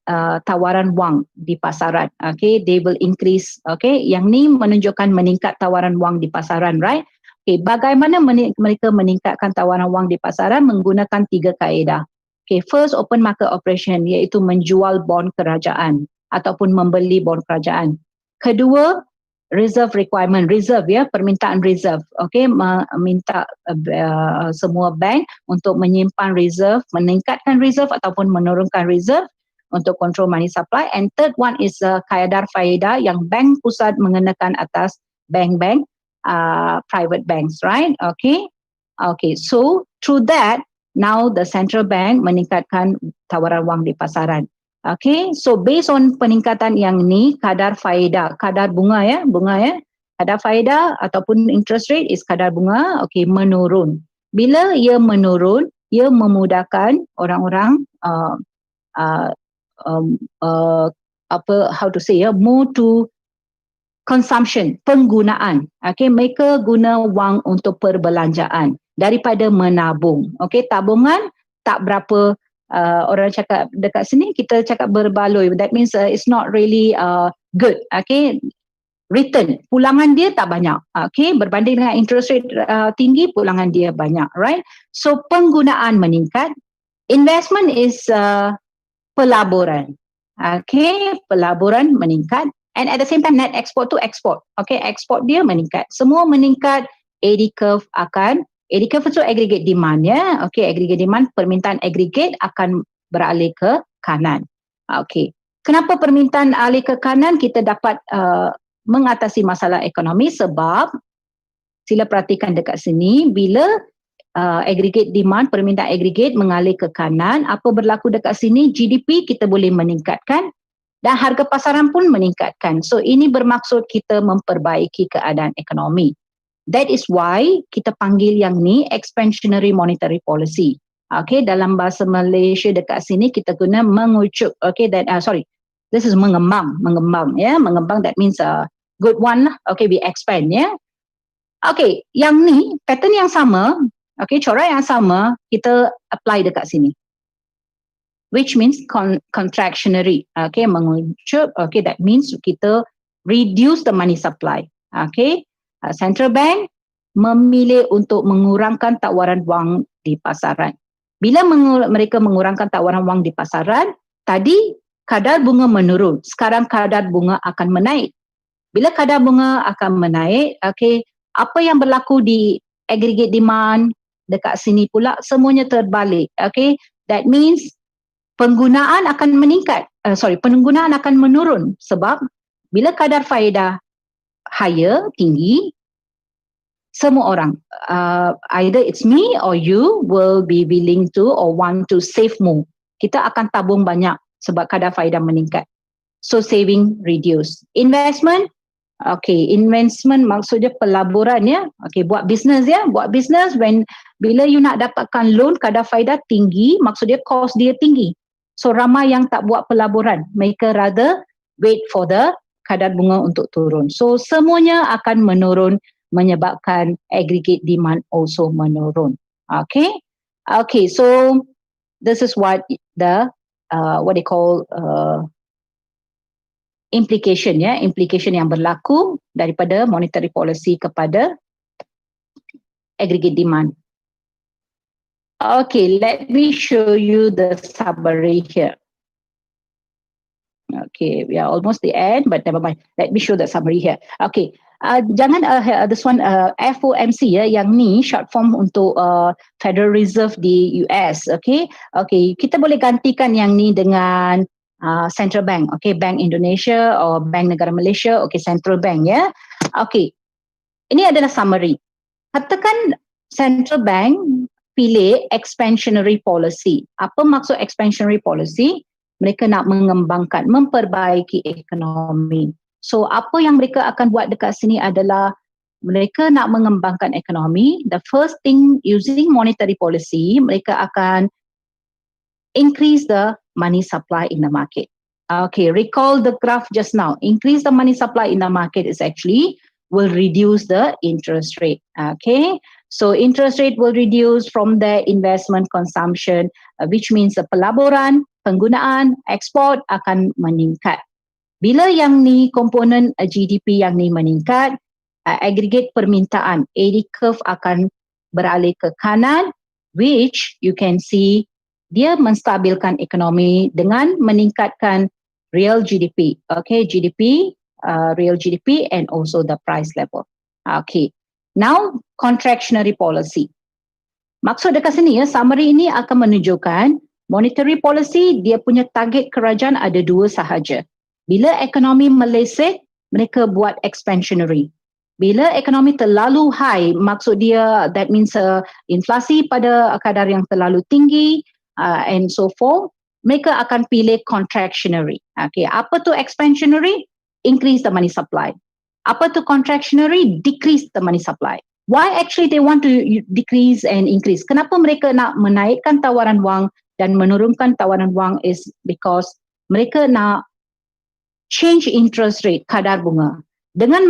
tawaran wang di pasaran, okay, they will increase, okay, yang ni menunjukkan meningkat tawaran wang di pasaran, right? Okay, bagaimana mereka meningkatkan tawaran wang di pasaran? Menggunakan 3 kaedah. Okay, first open market operation, iaitu menjual bond kerajaan ataupun membeli bond kerajaan. Kedua, reserve requirement, reserve ya, permintaan reserve. Okay, minta semua bank untuk menyimpan reserve, meningkatkan reserve ataupun menurunkan reserve untuk control money supply. And third one is kaedah faedah yang bank pusat mengenakan atas bank-bank, private banks, right? Okay, okay. So through that, now the central bank meningkatkan tawaran wang di pasaran. Okay, so based on peningkatan yang ni, kadar faedah, kadar bunga ya, kadar faedah ataupun interest rate is kadar bunga, okay, menurun. Bila ia menurun, ia memudahkan orang-orang how to say ya, move to consumption, penggunaan. Okay, mereka guna wang untuk perbelanjaan daripada menabung. Okay, tabungan tak berapa. Orang cakap dekat sini, kita cakap berbaloi. That means it's not really good. Okay, return, pulangan dia tak banyak. Okay, berbanding dengan interest rate tinggi, pulangan dia banyak, right? So penggunaan meningkat. Investment is pelaburan. Okay, pelaburan meningkat. And at the same time, net export to export. Okay, export dia meningkat. Semua meningkat, AD curve akan Indikator tu aggregate demand ya. Okey, aggregate demand, permintaan aggregate akan beralih ke kanan. Okey. Kenapa permintaan alih ke kanan? Kita dapat mengatasi masalah ekonomi sebab sila perhatikan dekat sini, bila aggregate demand, permintaan aggregate mengalir ke kanan, apa berlaku dekat sini? GDP kita boleh meningkatkan dan harga pasaran pun meningkatkan. So ini bermaksud kita memperbaiki keadaan ekonomi. That is why kita panggil yang ni expansionary monetary policy. Okay, dalam bahasa Malaysia dekat sini kita guna mengucup. Okay, this is mengembang, ya, mengembang that means good one lah. Okay, we expand ya. Okay, yang ni pattern yang sama, okay, corak yang sama kita apply dekat sini. Which means contractionary. Okay, mengucup. Okay, that means kita reduce the money supply. Okay. Central Bank memilih untuk mengurangkan tawaran wang di pasaran. Bila mereka mengurangkan tawaran wang di pasaran, tadi kadar bunga menurun, sekarang kadar bunga akan menaik. Bila kadar bunga akan menaik, okay, apa yang berlaku di aggregate demand dekat sini pula semuanya terbalik. Okay, that means penggunaan akan meningkat. Penggunaan akan menurun sebab bila kadar faedah higher, tinggi, semua orang, either it's me or you will be willing to or want to save more. Kita akan tabung banyak sebab kadar faedah meningkat. So saving reduce. Investment, okay, investment maksudnya pelaburan ya. Okay, buat bisnes ya, buat bisnes bila you nak dapatkan loan kadar faedah tinggi, maksudnya cost dia tinggi. So ramai yang tak buat pelaburan. Mereka rather wait for the kadar bunga untuk turun. So semuanya akan menurun menyebabkan aggregate demand also menurun. Okay. Okay, so this is what the what they call implication ya, implication yang berlaku daripada monetary policy kepada aggregate demand. Okay, let me show you the summary here. Okay, we are almost the end, but never mind. Let me show the summary here. Okay, this one FOMC ya, yang ni short form untuk Federal Reserve di US. Okay, okay, kita boleh gantikan yang ni dengan Central Bank. Okay, Bank Indonesia or Bank Negara Malaysia. Okay, Central Bank ya. Okay, ini adalah summary. Katakan Central Bank pilih expansionary policy. Apa maksud expansionary policy? Mereka nak mengembangkan, memperbaiki ekonomi. So apa yang mereka akan buat dekat sini adalah mereka nak mengembangkan ekonomi. The first thing, using monetary policy, mereka akan increase the money supply in the market. Okay, recall the graph just now. Increase the money supply in the market is actually will reduce the interest rate. Okay, so interest rate will reduce from the investment consumption, which means the pelaburan, penggunaan, ekspor akan meningkat. Bila yang ni komponen GDP yang ni meningkat, aggregate permintaan, AD curve akan beralih ke kanan, which you can see dia menstabilkan ekonomi dengan meningkatkan real GDP. Okay, GDP, real GDP and also the price level. Okay, now contractionary policy. Maksud dekat sini ya, summary ini akan menunjukkan monetary policy dia punya target kerajaan ada dua sahaja. Bila ekonomi meleset, mereka buat expansionary. Bila ekonomi terlalu high, maksud dia that means inflasi pada kadar yang terlalu tinggi and so forth, mereka akan pilih contractionary. Okay, apa tu expansionary? Increase the money supply. Apa tu contractionary? Decrease the money supply. Why actually they want to decrease and increase? Kenapa mereka nak menaikkan tawaran wang dan menurunkan tawaran wang is because mereka nak change interest rate, kadar bunga. Dengan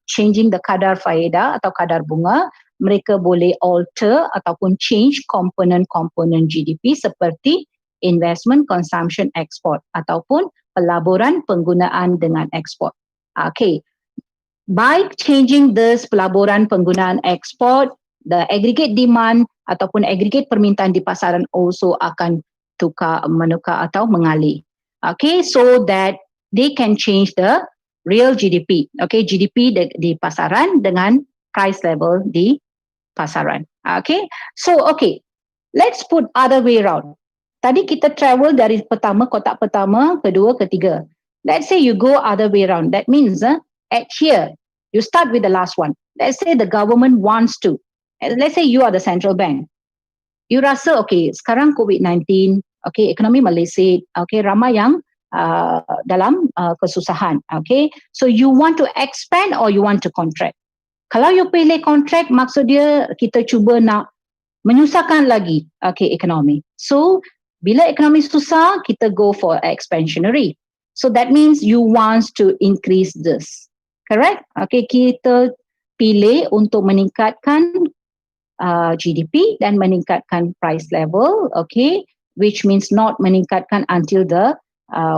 changing the kadar faedah atau kadar bunga, mereka boleh alter ataupun change komponen-komponen GDP seperti investment, consumption, export ataupun pelaburan, penggunaan dengan ekspor. Okay, by changing this pelaburan, penggunaan, ekspor, the aggregate demand ataupun aggregate permintaan di pasaran also akan menukar atau mengalih. Okay, so that they can change the real GDP. Okay, GDP di pasaran dengan price level di pasaran. Okay, so let's put other way around. Tadi kita travel dari pertama, kotak pertama, kedua, ketiga. Let's say you go other way around. That means at here, you start with the last one. Let's say the government wants to. Let's say you are the central bank. You rasa, okay, sekarang COVID-19, okay, ekonomi Malaysia, okay, ramai yang dalam kesusahan. Okay, so you want to expand or you want to contract? Kalau you pilih contract, maksud dia kita cuba nak menyusahkan lagi, okay, ekonomi. So, bila ekonomi susah, kita go for expansionary. So, that means you want to increase this. Correct? Okay, kita pilih untuk meningkatkan GDP dan meningkatkan price level, okay, which means not meningkatkan until the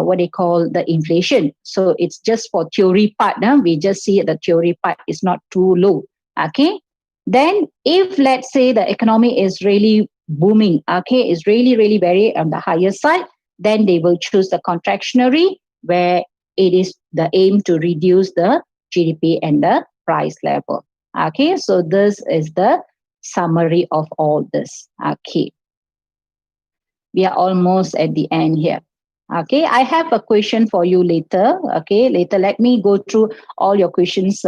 what they call the inflation. So, it's just for theory part. We just see the theory part is not too low. Okay. Then if let's say the economy is really booming, okay, is really very on the higher side, then they will choose the contractionary where it is the aim to reduce the GDP and the price level. Okay, so this is the summary of all this. Okay, we are almost at the end here. Okay, I have a question for you later. Okay, later let me go through all your questions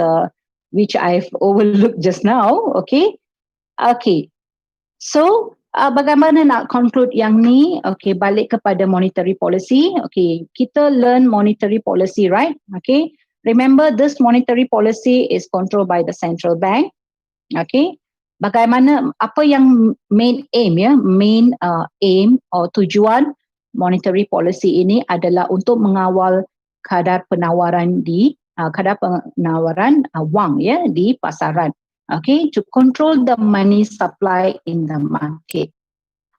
which I've overlooked just now. Okay, so bagaimana nak conclude yang ni? Okay, balik kepada monetary policy. Okay, kita learn monetary policy, right? Okay, remember this monetary policy is controlled by the central bank. Okay, bagaimana, apa yang main aim aim or tujuan monetary policy ini adalah untuk mengawal kadar penawaran wang di pasaran. Okay, to control the money supply in the market,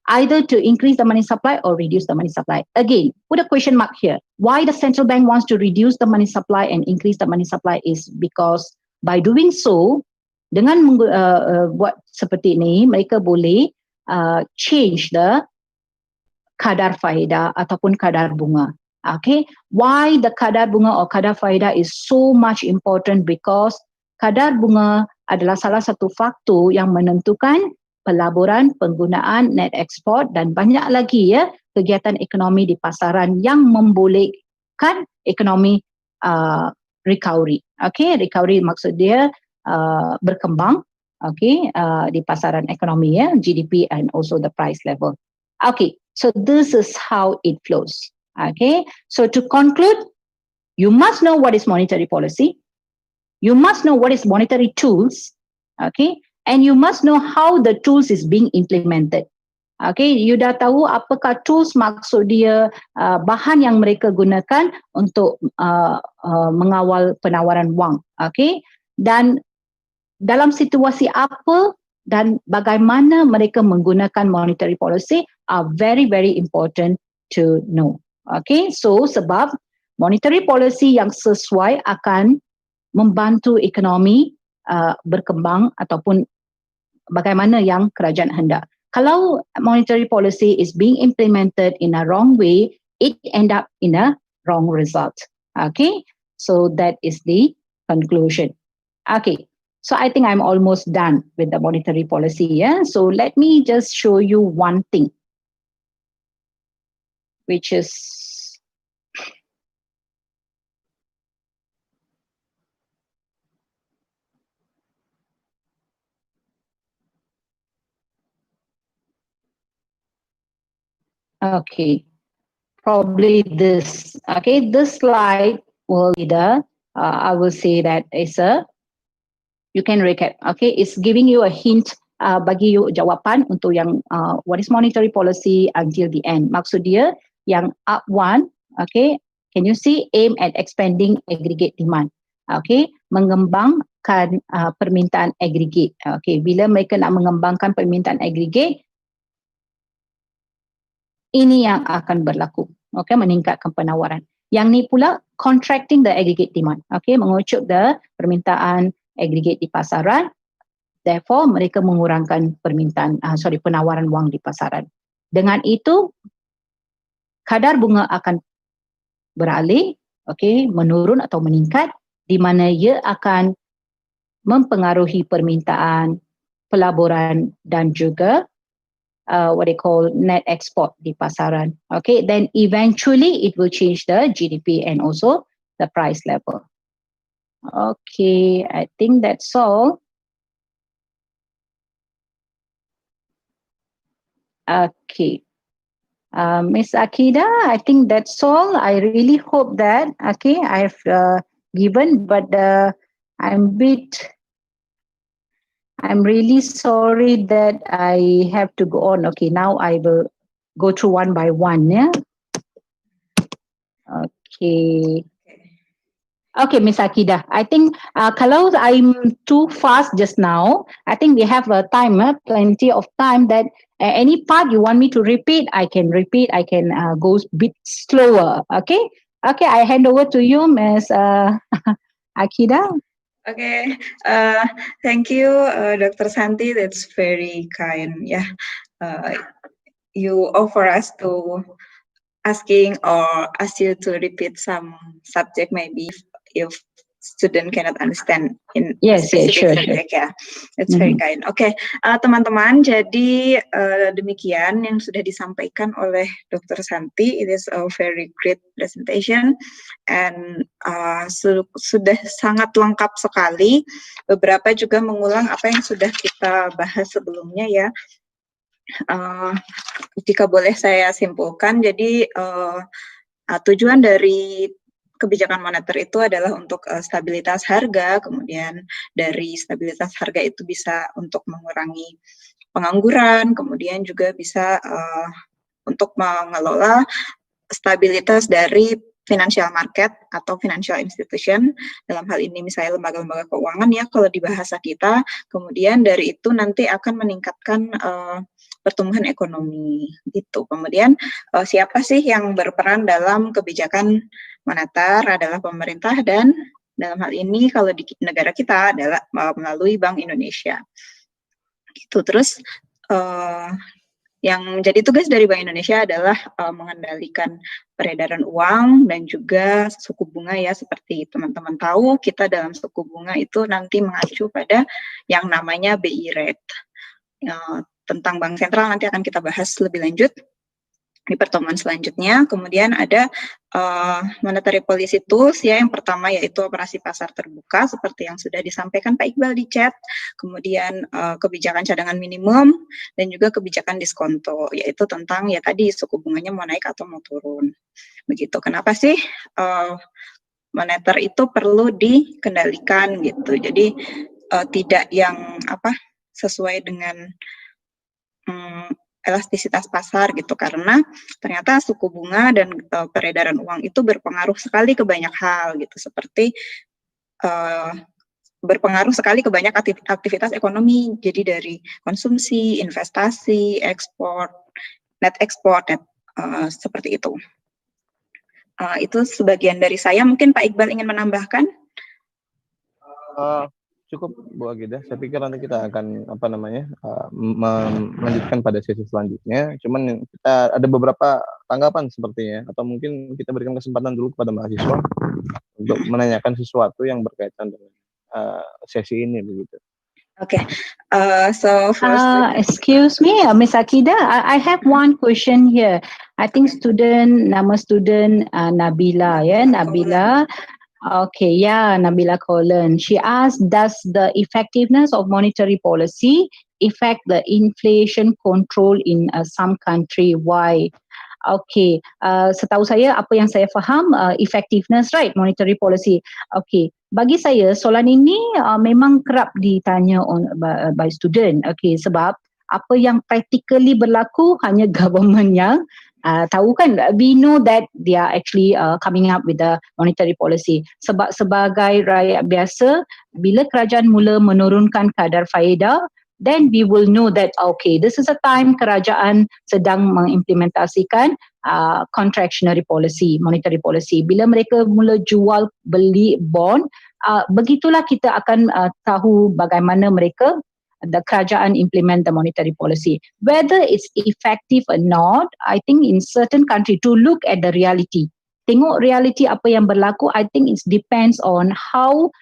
either to increase the money supply or reduce the money supply. Again, put a question mark here. Why the central bank wants to reduce the money supply and increase the money supply is because by doing so, dengan buat seperti ini, mereka boleh change the kadar faedah ataupun kadar bunga. Okay, why the kadar bunga or kadar faedah is so much important? Because kadar bunga adalah salah satu faktor yang menentukan pelaburan, penggunaan, net export dan banyak lagi kegiatan ekonomi di pasaran yang membolehkan ekonomi recovery. Okay, recovery maksud dia berkembang, okay, di pasaran ekonomi GDP and also the price level. Okay, so this is how it flows. Okay, so to conclude, you must know what is monetary policy, you must know what is monetary tools, okay, and you must know how the tools is being implemented. Okay, you dah tahu apakah tools, maksud dia bahan yang mereka gunakan untuk mengawal penawaran wang, okay, dan dalam situasi apa dan bagaimana mereka menggunakan monetary policy are very important to know. Okay, so sebab monetary policy yang sesuai akan membantu ekonomi berkembang ataupun bagaimana yang kerajaan hendak. Kalau monetary policy is being implemented in a wrong way, it end up in a wrong result. Okay, so that is the conclusion. Okay, so I think I'm almost done with the monetary policy. So let me just show you one thing, which is okay, probably this. Okay, this slide will be the, I will say that it's you can recap. Okay, it's giving you a hint, bagi you jawapan untuk yang what is monetary policy until the end. Maksud dia yang up one, okay, can you see aim at expanding aggregate demand. Okay, mengembangkan permintaan aggregate. Okay, bila mereka nak mengembangkan permintaan aggregate, ini yang akan berlaku. Okay, meningkatkan penawaran. Yang ni pula contracting the aggregate demand. Okay, mengucup the permintaan aggregate di pasaran. Therefore, mereka mengurangkan penawaran wang di pasaran. Dengan itu, kadar bunga akan beralih, okay, menurun atau meningkat, di mana ia akan mempengaruhi permintaan, pelaburan dan juga what they call net export di pasaran. Okay, then eventually it will change the GDP and also the price level. Okay, I think that's all. Okay. Miss Akida, I think that's all. I really hope that, okay, I've given, but I'm really sorry that I have to go on. Okay, now I will go through one by one, yeah? Okay. Okay, Miss Akida. I think kalau I'm too fast just now, I think we have time, plenty of time that any part you want me to repeat, I can repeat. I can go a bit slower. Okay? Okay, I hand over to you, Miss Akida. Okay, thank you, Dr. Santhi. That's very kind. Yeah, you offer us to asking or ask you to repeat some subject maybe if student cannot understand in specific subject. Ya, it's very kind. Oke, teman-teman, jadi demikian yang sudah disampaikan oleh Dr. Santhi. It is a very great presentation and sudah sangat lengkap sekali. Beberapa juga mengulang apa yang sudah kita bahas sebelumnya ya. Jika boleh saya simpulkan, jadi tujuan dari kebijakan moneter itu adalah untuk stabilitas harga, kemudian dari stabilitas harga itu bisa untuk mengurangi pengangguran, kemudian juga bisa untuk mengelola stabilitas dari financial market atau financial institution, dalam hal ini misalnya lembaga-lembaga keuangan ya kalau di bahasa kita, kemudian dari itu nanti akan meningkatkan pertumbuhan ekonomi gitu. Kemudian siapa sih yang berperan dalam kebijakan moneter adalah pemerintah dan dalam hal ini kalau di negara kita adalah melalui Bank Indonesia. Gitu. Terus yang menjadi tugas dari Bank Indonesia adalah mengendalikan peredaran uang dan juga suku bunga ya, seperti teman-teman tahu kita dalam suku bunga itu nanti mengacu pada yang namanya BI rate. Tentang bank sentral nanti akan kita bahas lebih lanjut di pertemuan selanjutnya. Kemudian ada monetary policy tools ya, yang pertama yaitu operasi pasar terbuka seperti yang sudah disampaikan Pak Iqbal di chat, kemudian kebijakan cadangan minimum dan juga kebijakan diskonto, yaitu tentang ya tadi suku bunganya mau naik atau mau turun. Begitu. Kenapa sih moneter itu perlu dikendalikan gitu. Jadi tidak yang sesuai dengan elastisitas pasar gitu, karena ternyata suku bunga dan peredaran uang itu berpengaruh sekali ke banyak hal gitu, seperti berpengaruh sekali ke banyak aktivitas ekonomi, jadi dari konsumsi, investasi, ekspor, net export, seperti itu. Itu sebagian dari saya, mungkin Pak Iqbal ingin menambahkan? Cukup Bu Agida, saya pikir nanti kita akan melanjutkan pada sesi selanjutnya. Cuman kita ada beberapa tanggapan sepertinya, atau mungkin kita berikan kesempatan dulu kepada mahasiswa untuk menanyakan sesuatu yang berkaitan dengan sesi ini begitu. Okay, so first, excuse me, Miss Akida, I have one question here. I think nama student Nabila ya, Nabila. Okay, yeah, Nabila Colon. She asked, does the effectiveness of monetary policy affect the inflation control in some country? Why? Okay, setahu saya, apa yang saya faham, effectiveness, right, monetary policy. Okay, bagi saya, soalan ini memang kerap ditanya by student. Okay, sebab apa yang practically berlaku hanya government yang tahu kan. We know that they are actually coming up with the monetary policy. Sebab sebagai rakyat biasa, bila kerajaan mula menurunkan kadar faedah, then we will know that okay, this is a time kerajaan sedang mengimplementasikan contractionary policy, monetary policy. Bila mereka mula jual beli bond, begitulah kita akan tahu bagaimana mereka, the kerajaan implement the monetary policy. Whether it's effective or not, I think in certain country, to look at the reality, tengok reality apa yang berlaku, I think it depends on how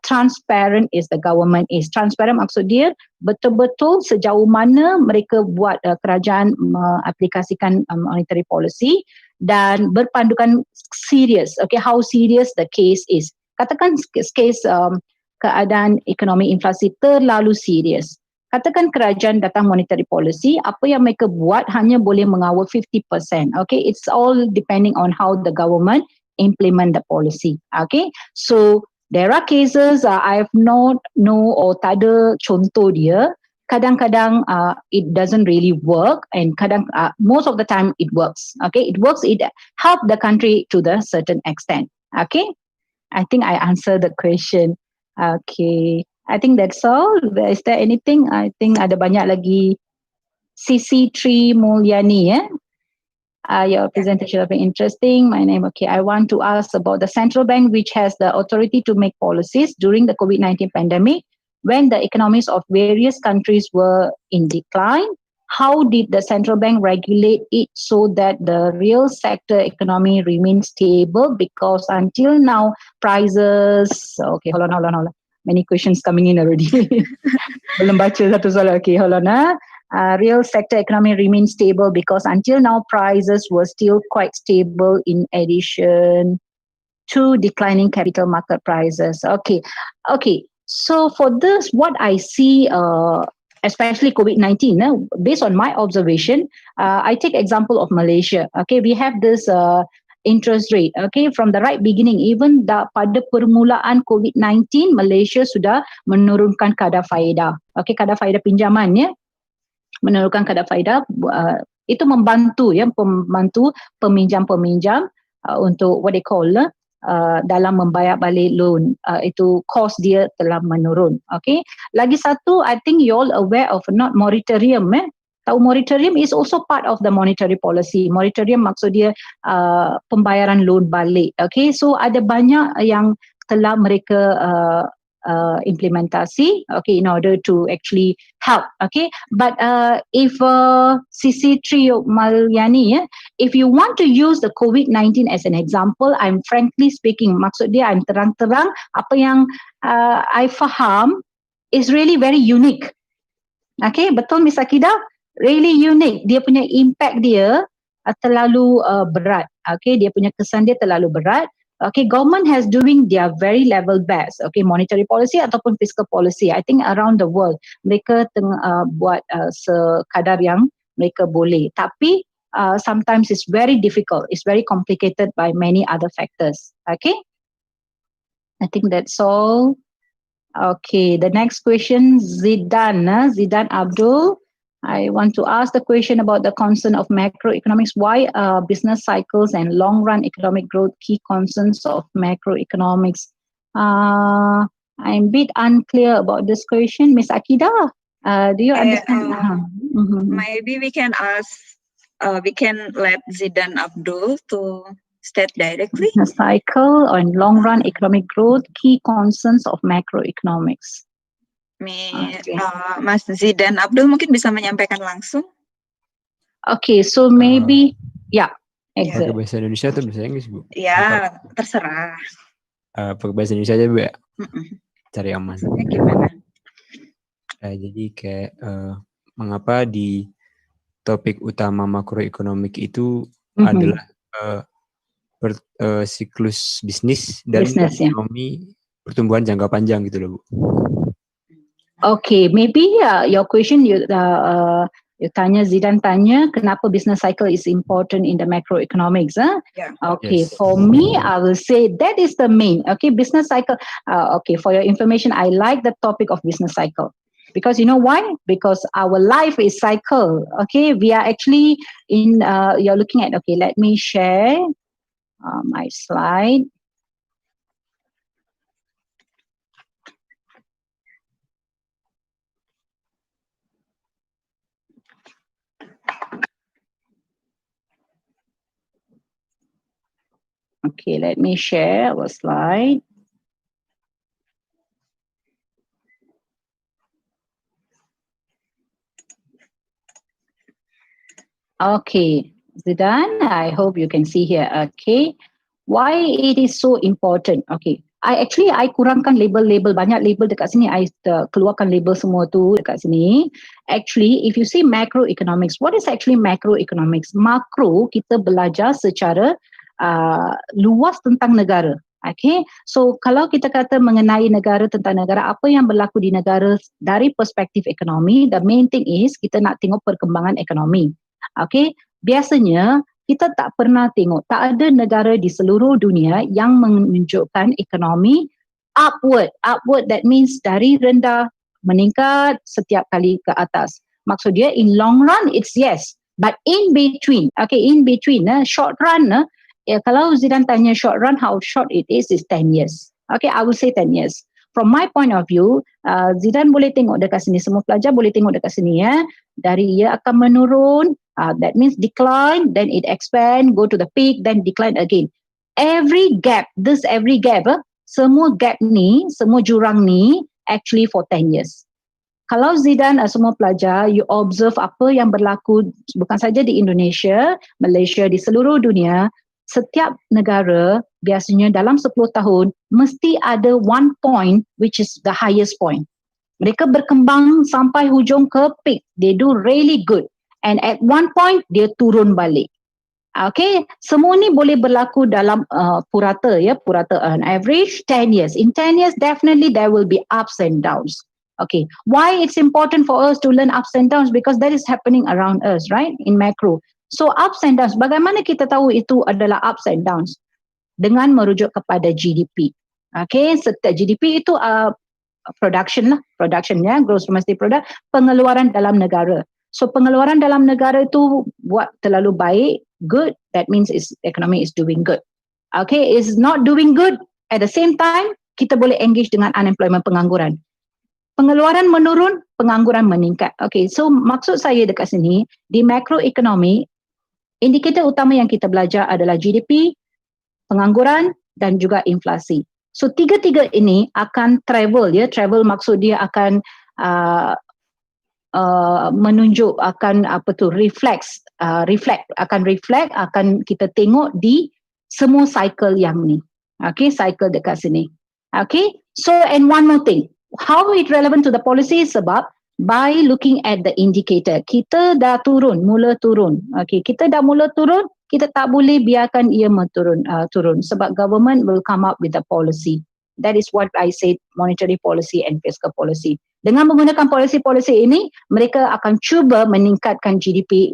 transparent is the government is. Transparent maksud dia betul-betul sejauh mana mereka buat kerajaan aplikasikan monetary policy dan berpandukan serious. Okay, how serious the case is. Katakan case keadaan ekonomi inflasi terlalu serius. Katakan kerajaan datang monetary policy, apa yang mereka buat hanya boleh mengawal 50%. Okay, it's all depending on how the government implement the policy. Okay, so there are cases I have not know or tak ada contoh dia. Kadang-kadang it doesn't really work, and most of the time it works. Okay, it works. It help the country to the certain extent. Okay, I think I answered the question. Okay, I think that's all. Is there anything? I think ada banyak lagi. CC3 Mulyani, your presentation has been interesting. My name, okay. I want to ask about the central bank, which has the authority to make policies during the COVID-19 pandemic, when the economies of various countries were in decline. How did the central bank regulate it so that the real sector economy remains stable? Because until now, prices, okay, hold on. Many questions coming in already. Belum baca satu soalan. Okay, hold on. Real sector economy remains stable because until now, prices were still quite stable in addition to declining capital market prices. Okay. So for this, what I see, especially COVID-19, based on my observation, I take example of Malaysia. Okay, we have this interest rate. Okay, from the right beginning, even pada permulaan COVID-19, Malaysia sudah menurunkan kadar faedah. Okay, kadar faedah pinjaman ya, menurunkan kadar faedah. Itu membantu peminjam-peminjam untuk what they call dalam membayar balik loan. Itu cost dia telah menurun. Okay. Lagi satu, I think you all aware of not moratorium. Tahu moratorium is also part of the monetary policy. Moratorium maksud dia pembayaran loan balik. Okay. So ada banyak yang telah mereka implementasi, okay, in order to actually help. Okay, but if CC3 Malyani, if you want to use the COVID-19 as an example, I'm frankly speaking, maksud dia I'm terang-terang apa yang I faham is really very unique. Okay, betul Miss Akida? Really unique. Dia punya impact dia terlalu berat. Okay, dia punya kesan dia terlalu berat. Okay, government has doing their very level best. Okay, monetary policy ataupun fiscal policy. I think around the world mereka buat sekadar yang mereka boleh. Tapi sometimes it's very difficult. It's very complicated by many other factors. Okay, I think that's all. Okay, the next question, Zidan Abdul. I want to ask the question about the concern of macroeconomics. Why are business cycles and long-run economic growth key concerns of macroeconomics? I'm a bit unclear about this question. Miss Akida, do you understand? Maybe we can let Zidan Abdul to state directly. Business cycle and long-run economic growth key concerns of macroeconomics. Mas Zidan Abdul mungkin bisa menyampaikan langsung. Okay, so maybe, pakai bahasa Indonesia atau bahasa Inggris, Bu? Ya, terserah. Pakai bahasa Indonesia aja, Bu ya? Cari aman. Gimana? Jadi kayak mengapa di topik utama makroekonomik itu adalah siklus bisnis dan ekonomi pertumbuhan jangka panjang gitu loh, Bu. Okay, maybe your question you tanya, Zidan tanya, kenapa business cycle is important in the macroeconomics? Yeah. Okay, for me, I will say that is the main. Okay, business cycle. Okay, for your information, I like the topic of business cycle. Because you know why? Because our life is cycle. Okay, we are actually in, you're looking at, okay, let me share my slide. Okay, let me share our slide. Okay, Zidan, I hope you can see here. Okay, why it is so important? Okay, I kurangkan label-label, banyak label dekat sini. I keluarkan label semua tu dekat sini. Actually, if you see macroeconomics, what is actually macroeconomics? Makro, kita belajar secara luas tentang negara. Okay, so kalau kita kata mengenai negara, tentang negara, apa yang berlaku di negara dari perspektif ekonomi, the main thing is kita nak tengok perkembangan ekonomi. Okay, biasanya kita tak pernah tengok, tak ada negara di seluruh dunia yang menunjukkan ekonomi upward. Upward, that means dari rendah meningkat setiap kali ke atas. Maksud dia in long run it's yes, but in between, okay, in between, short run, kalau Zidan tanya short run, how short it is 10 years. Okay, I will say 10 years. From my point of view, Zidan boleh tengok dekat sini, semua pelajar boleh tengok dekat sini ya. Dari ia akan menurun, that means decline, then it expand, go to the peak, then decline again. Every gap, semua gap ni, semua jurang ni actually for 10 years. Kalau Zidan semua pelajar, you observe apa yang berlaku bukan saja di Indonesia, Malaysia, di seluruh dunia, setiap negara biasanya dalam 10 tahun mesti ada one point which is the highest point. Mereka berkembang sampai hujung ke peak. They do really good. And at one point, dia turun balik. Okay, semua ni boleh berlaku dalam purata ya, purata on average 10 years. In 10 years, definitely there will be ups and downs. Okay, why it's important for us to learn ups and downs? Because that is happening around us, right? In macro. So ups and downs, bagaimana kita tahu itu adalah ups and downs? Dengan merujuk kepada GDP. Okay, setiap GDP itu production lah, productionnya, gross domestic product, pengeluaran dalam negara. So pengeluaran dalam negara itu buat terlalu baik, good, that means economy is doing good. Okay, is not doing good, at the same time, kita boleh engage dengan unemployment, pengangguran. Pengeluaran menurun, pengangguran meningkat. Okay, so maksud saya dekat sini, di macroeconomy, indikator utama yang kita belajar adalah GDP, pengangguran dan juga inflasi. So tiga-tiga ini akan travel ya, travel maksud dia akan menunjuk, akan reflect, akan kita tengok di semua cycle yang ni. Okay, cycle dekat sini. Okay, so and one more thing, how it relevant to the policy sebab by looking at the indicator, kita dah mula turun. Okay, kita dah mula turun, kita tak boleh biarkan ia turun sebab government will come up with a policy. That is what I said, monetary policy and fiscal policy. Dengan menggunakan polisi-polisi ini, mereka akan cuba meningkatkan GDP,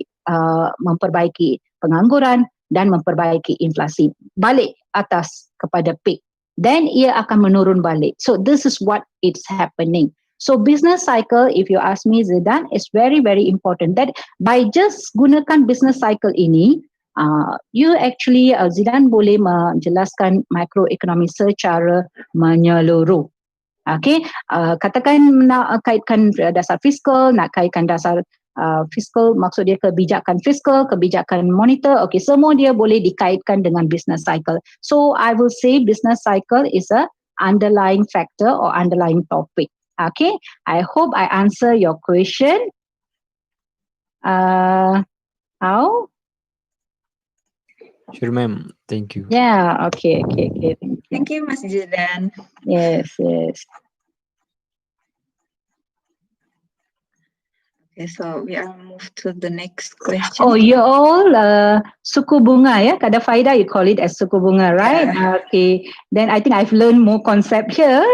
memperbaiki pengangguran dan memperbaiki inflasi. Balik atas kepada peak. Then ia akan menurun balik. So this is what it's happening. So business cycle, if you ask me Zidan, is very, very important. That by just gunakan business cycle ini, you actually, Zidan boleh menjelaskan makroekonomi secara menyeluruh. Okay, katakan nak kaitkan dasar fiskal, nak kaitkan dasar fiskal, maksud dia kebijakan fiskal, kebijakan monitor, okay, semua dia boleh dikaitkan dengan business cycle. So I will say business cycle is a underlying factor or underlying topic. Okay, I hope I answer your question. How? Sure, ma'am. Thank you. Yeah, okay. Thank you, Mas Zidan. Yes. Okay, so we are move to the next question. Oh, you all suku bunga ya, kada faedah you call it as suku bunga, right? Yeah. Okay, then I think I've learned more concept here.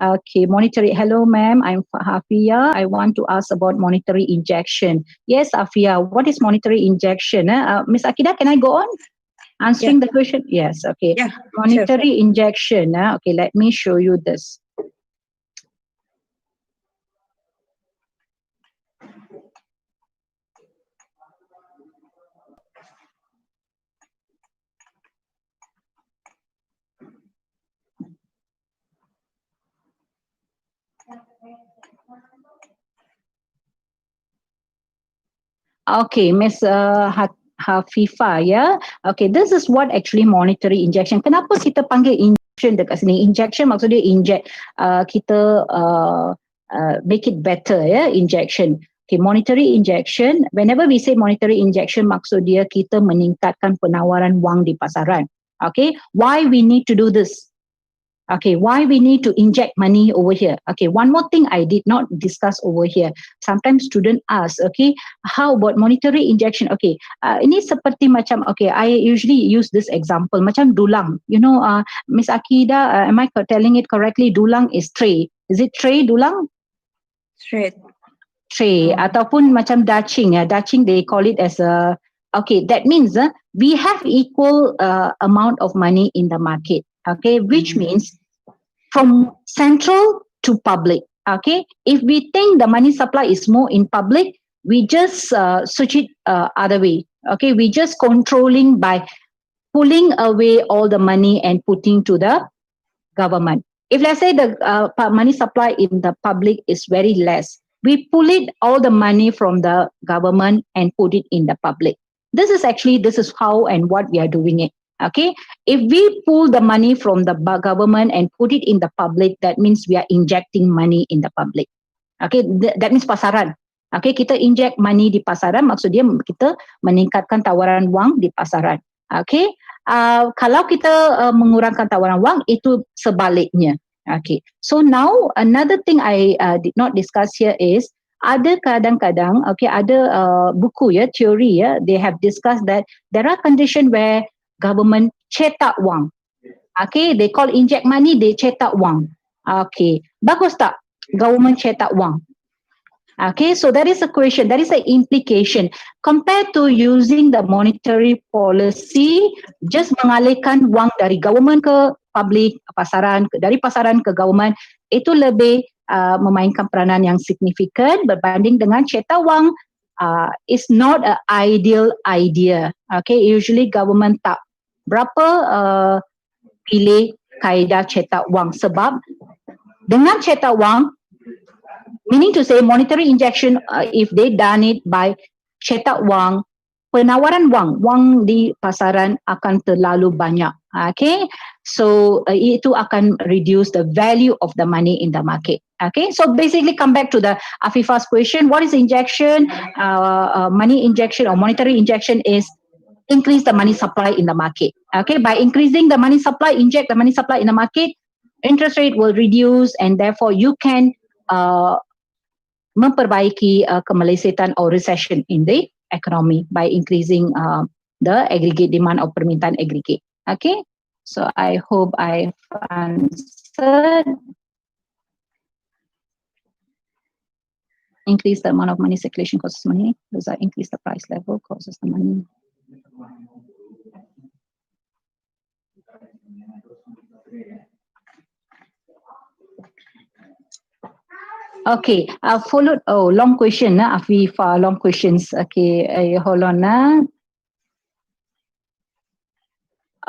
Okay, monetary. Hello, ma'am. I'm Hafia. I want to ask about monetary injection. Yes, Hafia. What is monetary injection? Miss Akida, can I go on answering the question? Yes. Okay. Yeah, monetary injection. Okay, let me show you this. Okay, Miss Hafifah, ya. Okay, this is what actually monetary injection. Kenapa kita panggil injection dekat sini? Injection maksud dia inject, kita make it better, ya, injection. Okay, monetary injection, whenever we say monetary injection, maksud dia kita meningkatkan penawaran wang di pasaran. Okay, why we need to do this? Okay, why we need to inject money over here? Okay, one more thing I did not discuss over here. Sometimes student ask, okay, how about monetary injection? Okay, ini seperti macam, okay, I usually use this example, macam dulang. You know, Miss Akida, am I telling it correctly? Dulang is tray. Is it tray, dulang? Straight. Tray, ataupun macam daching. Daching, they call it as a, okay, that means we have equal amount of money in the market. Okay, which means from central to public. Okay, if we think the money supply is more in public, we just switch it other way. Okay, we just controlling by pulling away all the money and putting to the government. If let's say the money supply in the public is very less, we pull it all the money from the government and put it in the public. This is how and what we are doing it. Okay, if we pull the money from the government and put it in the public, that means we are injecting money in the public. Okay, that means pasaran. Okay, kita inject money di pasaran, maksudnya kita meningkatkan tawaran wang di pasaran. Okay, kalau kita mengurangkan tawaran wang, itu sebaliknya. Okay, so now another thing I did not discuss here is, ada kadang-kadang, okay, ada buku ya, teori ya, they have discussed that there are conditions where government cetak wang. Okay, they call inject money, they cetak wang. Okay, bagus tak government cetak wang? Okay, so that is a question, that is an implication. Compared to using the monetary policy, just mengalihkan wang dari government ke public, pasaran, dari pasaran ke government, itu lebih memainkan peranan yang signifikan berbanding dengan cetak wang. It's not an ideal idea. Okay, usually government tak berapa pilih kaedah cetak wang, sebab dengan cetak wang, meaning to say monetary injection, if they done it by cetak wang, penawaran wang di pasaran akan terlalu banyak. Okay, so itu akan reduce the value of the money in the market. Okay, so basically come back to the Afifa's question, what is injection? Money injection or monetary injection is increase the money supply in the market. Okay, by increasing the money supply, inject the money supply in the market, interest rate will reduce, and therefore you can memperbaiki kemelesetan or recession in the economy by increasing the aggregate demand or permintaan aggregate. Okay, so I hope I've answered. Increase the amount of money circulation costs money. Does that increase the price level causes the money? Okay, followed. Oh, long question, Afifa. Long questions. Okay, hold on.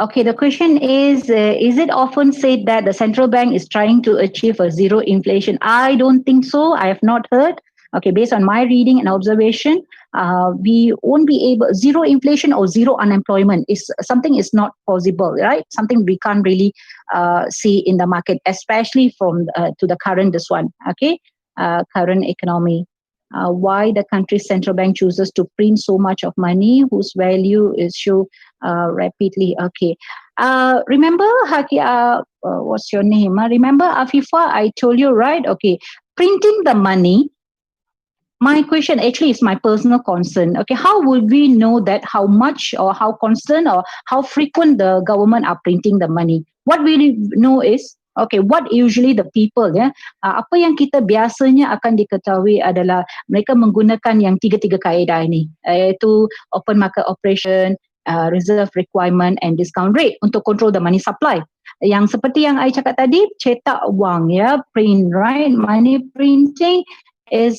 Okay, the question is it often said that the central bank is trying to achieve a zero inflation? I don't think so. I have not heard. Okay, based on my reading and observation, we won't be able, zero inflation or zero unemployment is something is not possible, right? Something we can't really see in the market, especially from to the current this one, okay, current economy. Why the country's central bank chooses to print so much of money whose value is show rapidly. Okay, remember Haki, what's your name? Remember Afifa, I told you, right? Okay, printing the money. My question actually is my personal concern. Okay, how will we know that how much or how constant or how frequent the government are printing the money? What we know is, okay, what usually the people, apa yang kita biasanya akan diketahui adalah mereka menggunakan yang tiga-tiga kaedah ini, iaitu open market operation, reserve requirement and discount rate untuk control the money supply. Yang seperti yang I cakap tadi, cetak wang, print, right? Money printing is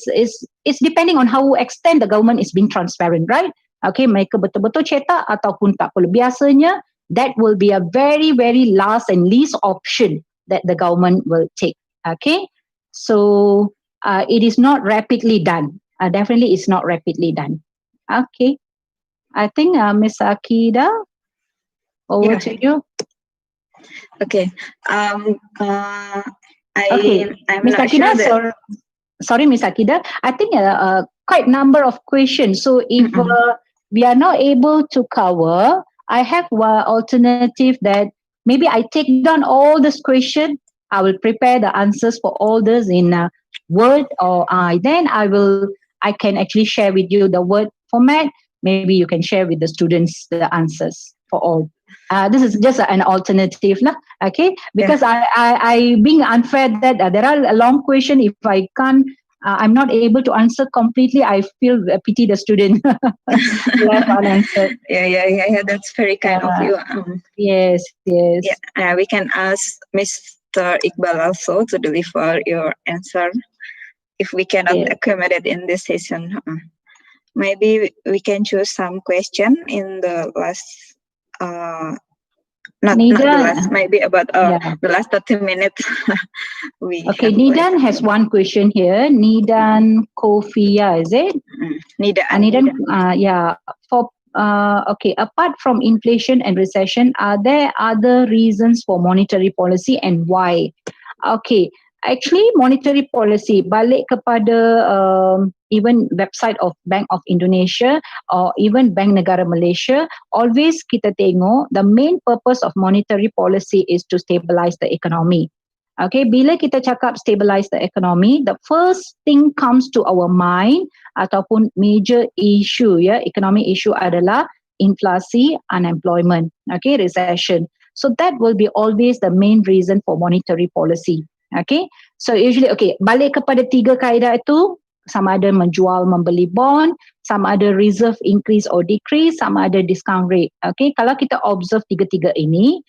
depending on how extent the government is being transparent, right? Okay, mereka betul-betul cetak ataupun tak perlu. Biasanya that will be a very, very last and least option that the government will take. Okay, so it is not rapidly done. Definitely it's not rapidly done. Okay, I think Ms. Akida, over to you. Okay. Okay, I'm Ms. not Akida, sure that. sorry, Ms. Akida, I think quite number of questions. So if we are not able to cover, I have one alternative that maybe I take down all this question. I will prepare the answers for all this in Word, or then I can actually share with you the Word format. Maybe you can share with the students the answers for all. This is just an alternative, lah. Okay, because I being unfair that there are a long question. If I can't, I'm not able to answer completely, I feel pity the student left unanswered. Yeah. That's very kind of you. Yes. Yeah, we can ask Mr. Iqbal also to deliver your answer if we cannot accommodate in this session. Maybe we can choose some question in the last. Not the last, maybe about the last 30 minutes. Nidan has one question here. Nidan Kofia, is it? Nidan, apart from inflation and recession, are there other reasons for monetary policy and why? Okay, actually monetary policy, balik kepada even website of Bank of Indonesia or even Bank Negara Malaysia, always kita tengok the main purpose of monetary policy is to stabilize the economy. Okay, bila kita cakap stabilize the economy, the first thing comes to our mind ataupun major issue, economic issue adalah inflasi, unemployment, okay, recession. So that will be always the main reason for monetary policy. Okay, so usually, balik kepada 3 kaedah itu, sama ada menjual, membeli bond, sama ada reserve increase or decrease, sama ada discount rate. Okay, kalau kita observe 3 ini,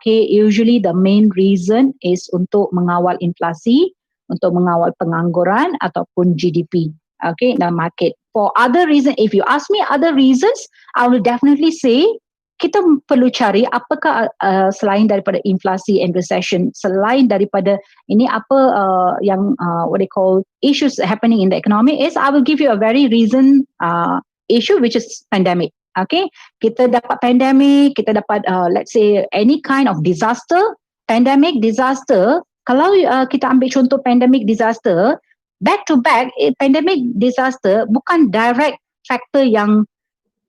usually the main reason is untuk mengawal inflasi, untuk mengawal pengangguran ataupun GDP. Okay, the market. For other reason, if you ask me other reasons, I will definitely say kita perlu cari apakah selain daripada inflasi and recession, selain daripada ini apa yang what they call issues happening in the economy is, I will give you a very recent issue which is pandemic. Okay, kita dapat pandemic, kita dapat let's say any kind of disaster, pandemic disaster. Kalau kita ambil contoh pandemic disaster, back to back, pandemic disaster bukan direct factor yang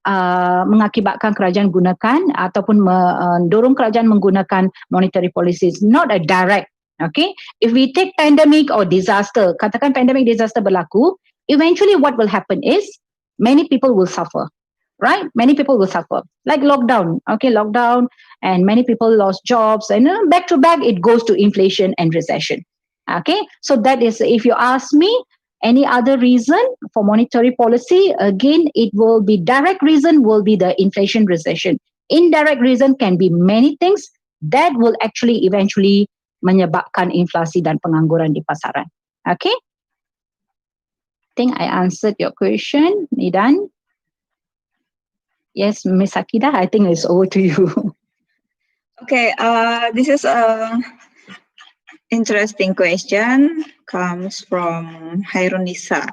mengakibatkan kerajaan gunakan ataupun mendorong kerajaan menggunakan monetary policies, not a direct. Okay, if we take pandemic or disaster, katakan pandemic disaster berlaku, eventually what will happen is many people will suffer, right? Many people will suffer, like lockdown. Okay, lockdown, and many people lost jobs, and back to back it goes to inflation and recession. Okay, so that is, if you ask me, any other reason for monetary policy, again, it will be direct reason will be the inflation recession. Indirect reason can be many things that will actually eventually menyebabkan inflasi dan pengangguran di pasaran. Okay? I think I answered your question, Nidan. Yes, Ms. Akida, I think it's over to you. Okay, this is a interesting question, comes from Hairunisa.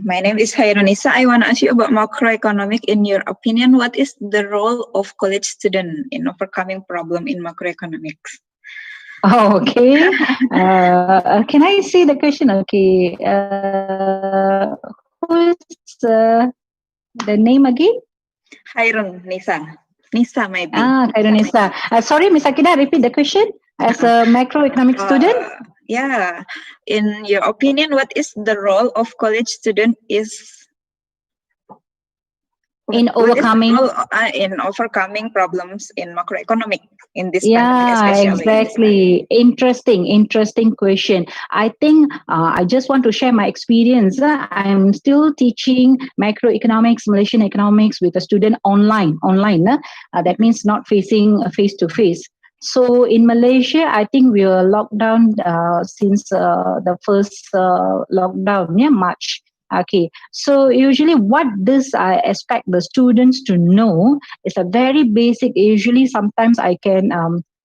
My name is Hairunisa. I want to ask you about macroeconomic. In your opinion, what is the role of college student in overcoming problem in macroeconomics? Oh, okay. Can I see the question? Okay. Who's the name again? Hairunisa. Nisa maybe. Hairunisa. Sorry, Ms. Akida, repeat the question. As a macroeconomic student? Yeah. In your opinion, what is the role of college student in overcoming problems in macroeconomic in this pandemic especially? Exactly. Interesting question. I think I just want to share my experience. I'm still teaching macroeconomics, Malaysian economics with a student online. That means not facing face to face. So in Malaysia, I think we are locked down since the first lockdown, March. Okay, so usually what this I expect the students to know is a very basic. Usually sometimes I can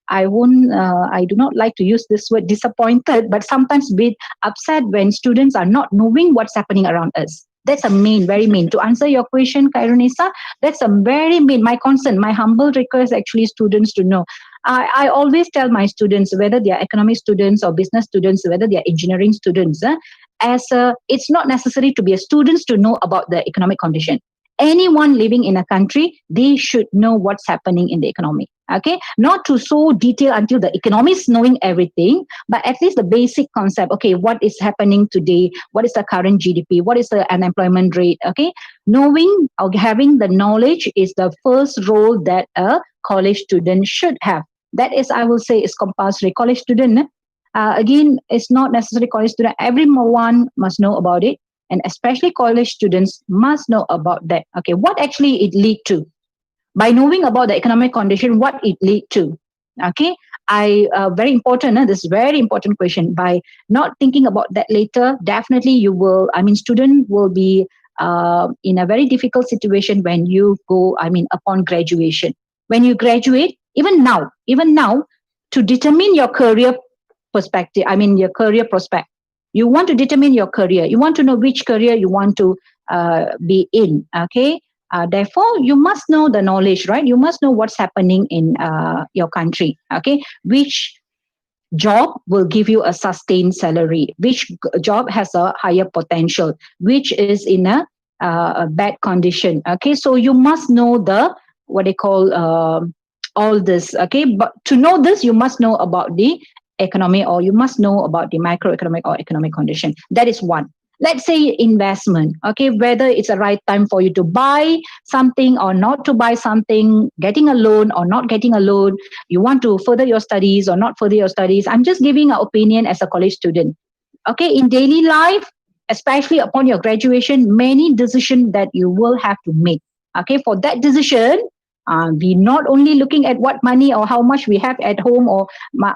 I do not like to use this word disappointed, but sometimes bit upset when students are not knowing what's happening around us. That's a very main. To answer your question, Kairunisa, that's a very main. My concern, my humble request actually students to know. I always tell my students, whether they are economic students or business students, whether they are engineering students, it's not necessary to be a student to know about the economic condition. Anyone living in a country, they should know what's happening in the economy. Okay, not to so detail until the economists knowing everything, but at least the basic concept. Okay, what is happening today? What is the current GDP? What is the unemployment rate? Okay, knowing or having the knowledge is the first role that a college student should have. That is, I will say, is compulsory. College student, again, it's not necessarily college student. Everyone must know about it, and especially college students must know about that. Okay, what actually it lead to? By knowing about the economic condition, what it lead to. Okay, very important. This is very important question. By not thinking about that later, definitely you will. I mean, student will be in a very difficult situation when you go. I mean, upon graduation, when you graduate, even now, to determine your career perspective. I mean, your career prospect. You want to determine your career. You want to know which career you want to be in. Okay. Therefore, you must know the knowledge, right? You must know what's happening in your country. Okay, which job will give you a sustained salary? Which job has a higher potential? Which is in a bad condition? Okay, so you must know the what they call all this. Okay, but to know this, you must know about the economy, or you must know about the microeconomic or economic condition. That is one. Let's say investment, okay, whether it's a right time for you to buy something or not to buy something, getting a loan or not getting a loan, you want to further your studies or not further your studies. I'm just giving an opinion as a college student. Okay, in daily life, especially upon your graduation, many decisions that you will have to make. Okay, for that decision, we not only looking at what money or how much we have at home or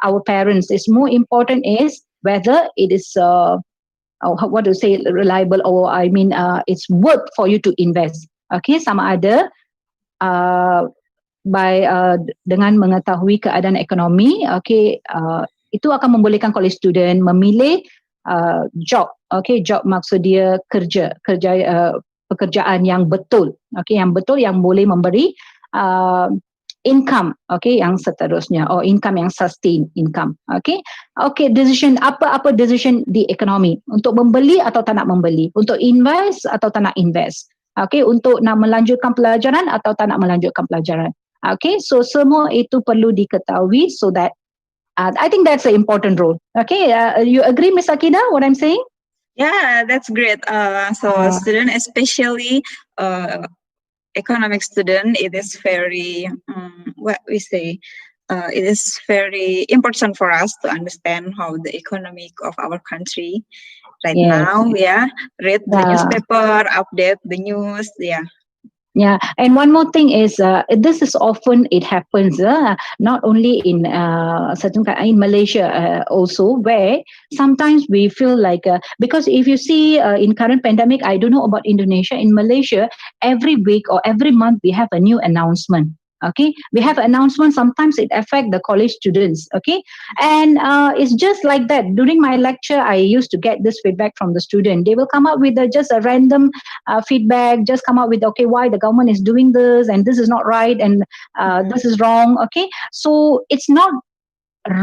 our parents. It's more important is whether it is what to say, reliable, or I mean it's worth for you to invest. Okay, sama ada dengan mengetahui keadaan ekonomi, okay, itu akan membolehkan college student memilih job. Okay, job maksud dia kerja pekerjaan yang betul, okay, yang betul, yang boleh memberi income, okay, yang seterusnya, or income yang sustain income. Okay, decision, apa decision di ekonomi, untuk membeli atau tak nak membeli, untuk invest atau tak nak invest, okay, untuk nak melanjutkan pelajaran atau tak nak melanjutkan pelajaran. Okay, so semua itu perlu diketahui, so that I think that's an important role. Okay, you agree, Miss Akida, what I'm saying? Yeah, that's great. So student, especially economic student, it is very what we say. It is very important for us to understand how the economic of our country right now. Yeah, read the newspaper, update the news. Yeah, and one more thing is this is often it happens not only in in Malaysia also, where sometimes we feel like because if you see in current pandemic, I don't know about Indonesia, in Malaysia every week or every month we have a new announcement. Okay, we have announcements. Sometimes it affect the college students. Okay, and it's just like that. During my lecture, I used to get this feedback from the student. They will come up with just a random feedback. Just come up with, okay, why the government is doing this, and this is not right, and this is wrong. Okay, so it's not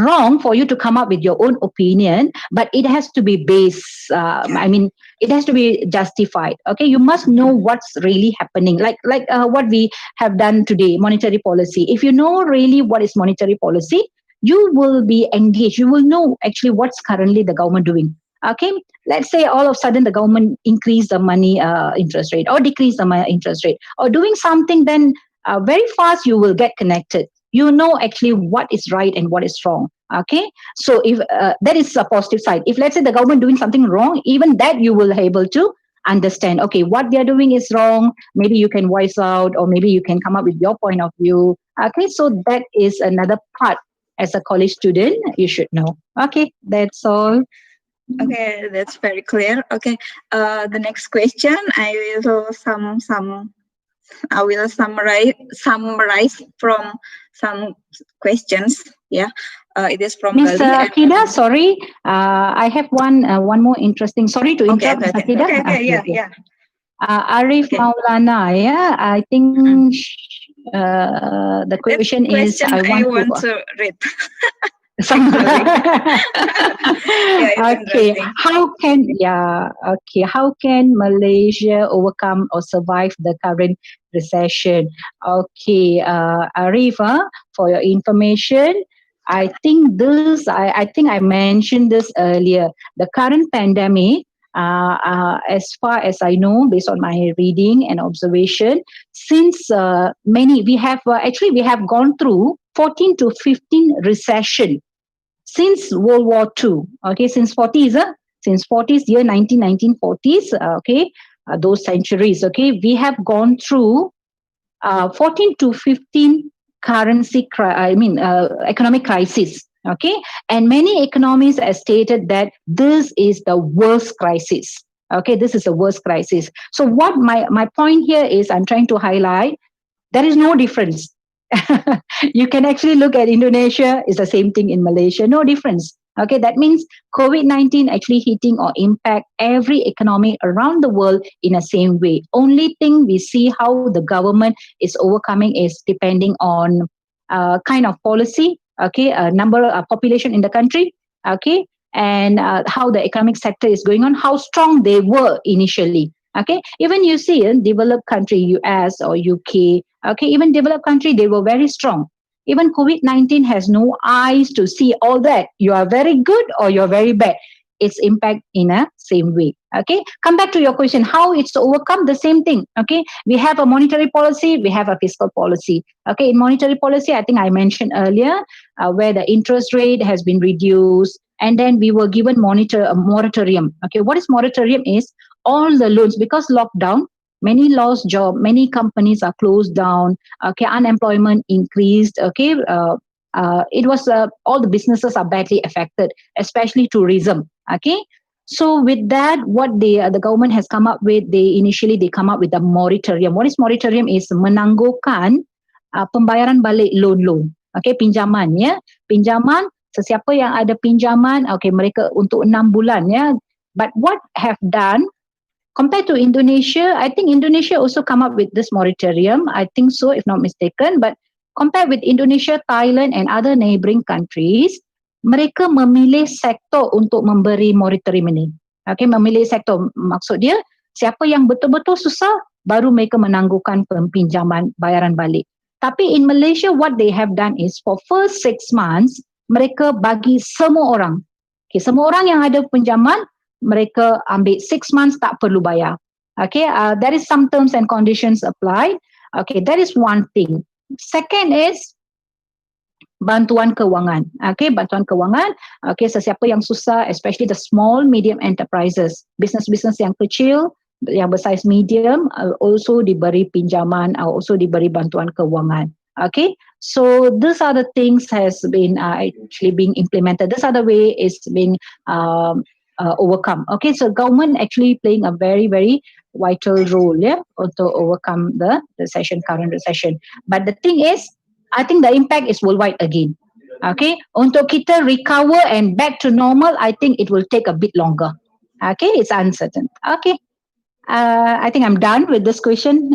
wrong for you to come up with your own opinion, but it has to be based. I mean, it has to be justified. Okay, you must know what's really happening. Like what we have done today, monetary policy. If you know really what is monetary policy, you will be engaged. You will know actually what's currently the government doing. Okay, let's say all of a sudden the government increase the money interest rate or decrease the interest rate or doing something, then very fast you will get connected. You know actually what is right and what is wrong. Okay, so if that is a positive side. If let's say the government doing something wrong, even that you will be able to understand, okay, what they are doing is wrong. Maybe you can voice out, or maybe you can come up with your point of view. Okay, so that is another part as a college student you should know. Okay, that's all. Okay, that's very clear. Okay, the next question I will summarize from some questions. Yeah, it is from Ms. Akida. Sorry, I have one more interesting. Sorry to interrupt, Ms. Akida. Yeah. Arif Maulana. Yeah, I think the question is. I want to read. it's Okay, interesting. how can Malaysia overcome or survive the current recession? Okay, Arif, for your information, I think I mentioned this earlier. The current pandemic, as far as I know, based on my reading and observation, since we have gone through 14 to 15 recession since World War II. Okay, since 40s year 1940s. Okay, those centuries. Okay, we have gone through 14 to 15 economic crisis. Okay, and many economists have stated that this is the worst crisis. Okay, this is the worst crisis. So what my point here is, I'm trying to highlight there is no difference. You can actually look at Indonesia, it's the same thing in Malaysia, no difference. Okay, that means COVID-19 actually hitting or impact every economy around the world in the same way. Only thing we see how the government is overcoming is depending on kind of policy, okay, number of population in the country, okay, and how the economic sector is going on, how strong they were initially. Okay, even you see in developed country, US or UK, okay, even developed country, they were very strong. Even COVID-19 has no eyes to see all that. You are very good or you're very bad. Its impact in a same way. Okay, come back to your question, how it's overcome, the same thing. Okay, we have a monetary policy, we have a fiscal policy. Okay, in monetary policy, I think I mentioned earlier, where the interest rate has been reduced, and then we were given moratorium. Okay, what is moratorium is all the loans, because lockdown, many lost job, many companies are closed down. Okay, unemployment increased. Okay, it was all the businesses are badly affected, especially tourism. Okay, so with that, what the government has come up with, they come up with a moratorium. What is moratorium? Is menangguhkan pembayaran balik loan. Okay, pinjaman, ya, pinjaman. Sesiapa yang ada pinjaman, okay, mereka untuk 6 bulan, ya. But what have done? Compared to Indonesia, I think Indonesia also come up with this moratorium. I think so, if not mistaken. But compared with Indonesia, Thailand and other neighbouring countries, mereka memilih sektor untuk memberi moratorium ini. Okay, memilih sektor. Maksud dia, siapa yang betul-betul susah, baru mereka menangguhkan pinjaman bayaran balik. Tapi in Malaysia, what they have done is, for first 6 months, mereka bagi semua orang. Okay, semua orang yang ada pinjaman, mereka ambil 6 months tak perlu bayar. Okay, there is some terms and conditions applied. Okay, that is one thing. Second is bantuan kewangan. Okay, bantuan kewangan. Okay, sesiapa yang susah, especially the small, medium enterprises, business yang kecil, yang bersaiz medium, also diberi pinjaman, also diberi bantuan kewangan. Okay, so these are the things has been actually being implemented. This other way is being overcome. Okay, so government actually playing a very, very vital role, yeah, to overcome the current recession. But the thing is, I think the impact is worldwide again. Okay, untuk kita recover and back to normal, I think it will take a bit longer. Okay, it's uncertain. Okay, I think I'm done with this question,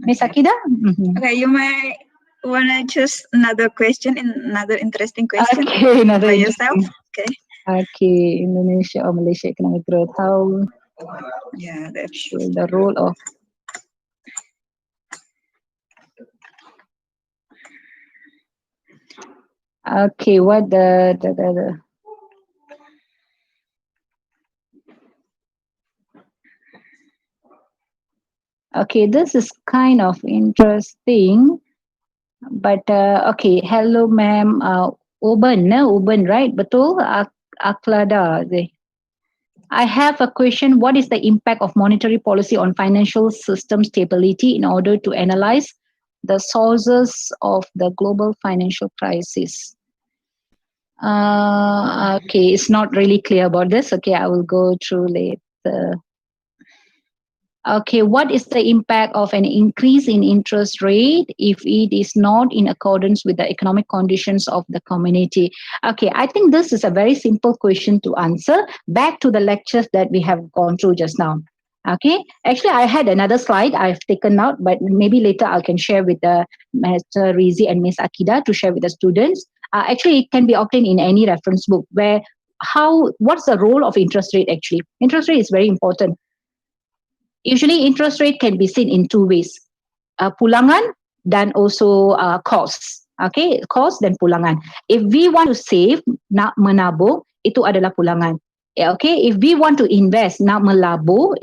Ms. Akida. Mm-hmm. Okay, you might want to choose another question, another interesting question. Okay, another by yourself. Okay. Okay, Indonesia or Malaysia economic growth. How? Yeah, that's the role of. Okay, what the Okay, this is kind of interesting, but okay. Hello, ma'am. Uban, right? Betul? Aklada. I have a question. What is the impact of monetary policy on financial system stability in order to analyze the sources of the global financial crisis? Okay, it's not really clear about this. Okay, I will go through later. Okay, what is the impact of an increase in interest rate if it is not in accordance with the economic conditions of the community? Okay, I think this is a very simple question to answer. Back to the lectures that we have gone through just now. Okay, actually I had another slide I've taken out, but maybe later I can share with the Mr. Rizi and Ms. Akida to share with the students. actually it can be obtained in any reference book where what's the role of interest rate actually. Interest rate is very important. Usually interest rate can be seen in two ways, pulangan dan also costs. Okay, cost dan pulangan. If we want to save, nak menabung, itu adalah pulangan. Okay, if we want to invest, nak melabur,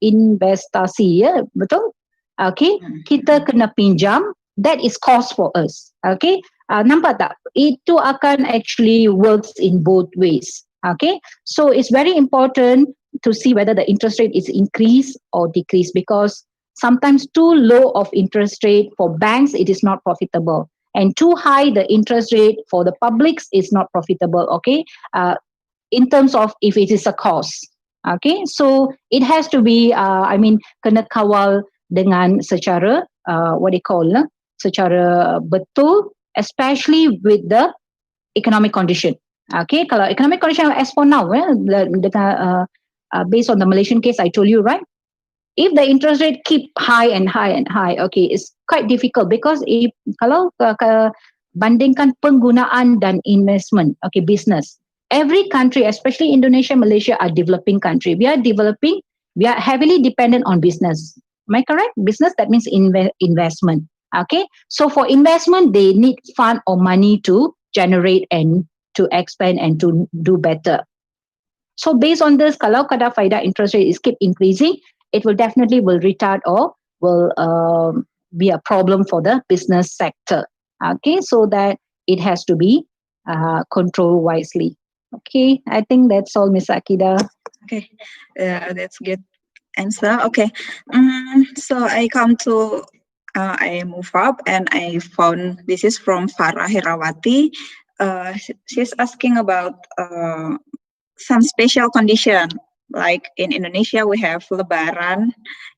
investasi, ya, betul? Okay, kita kena pinjam, that is cost for us. Okay, nampak tak? Itu akan actually works in both ways. Okay, so it's very important to see whether the interest rate is increased or decreased, because sometimes too low of interest rate for banks, it is not profitable. And too high the interest rate for the publics is not profitable, okay? In terms of if it is a cost. Okay, so it has to be, kena kawal dengan secara, secara betul, especially with the economic condition. Okay, kalau economic condition as for now, based on the Malaysian case I told you, right? If the interest rate keep high and high and high, okay, it's quite difficult because kalau bandingkan penggunaan dan investment, okay, business. Every country, especially Indonesia, Malaysia, are developing country. We are developing. We are heavily dependent on business. Am I correct? Business, that means investment. Okay, so for investment, they need fund or money to generate and to expand and to do better. So based on this, kalau kadar faedah interest rate is keep increasing, it will definitely will retard or will be a problem for the business sector. Okay, so that it has to be controlled wisely. Okay, I think that's all, Ms. Akida. Okay, that's good answer. Okay, so I move up and I found this is from Farah Herawati. She's asking about some special condition, like in Indonesia we have Lebaran,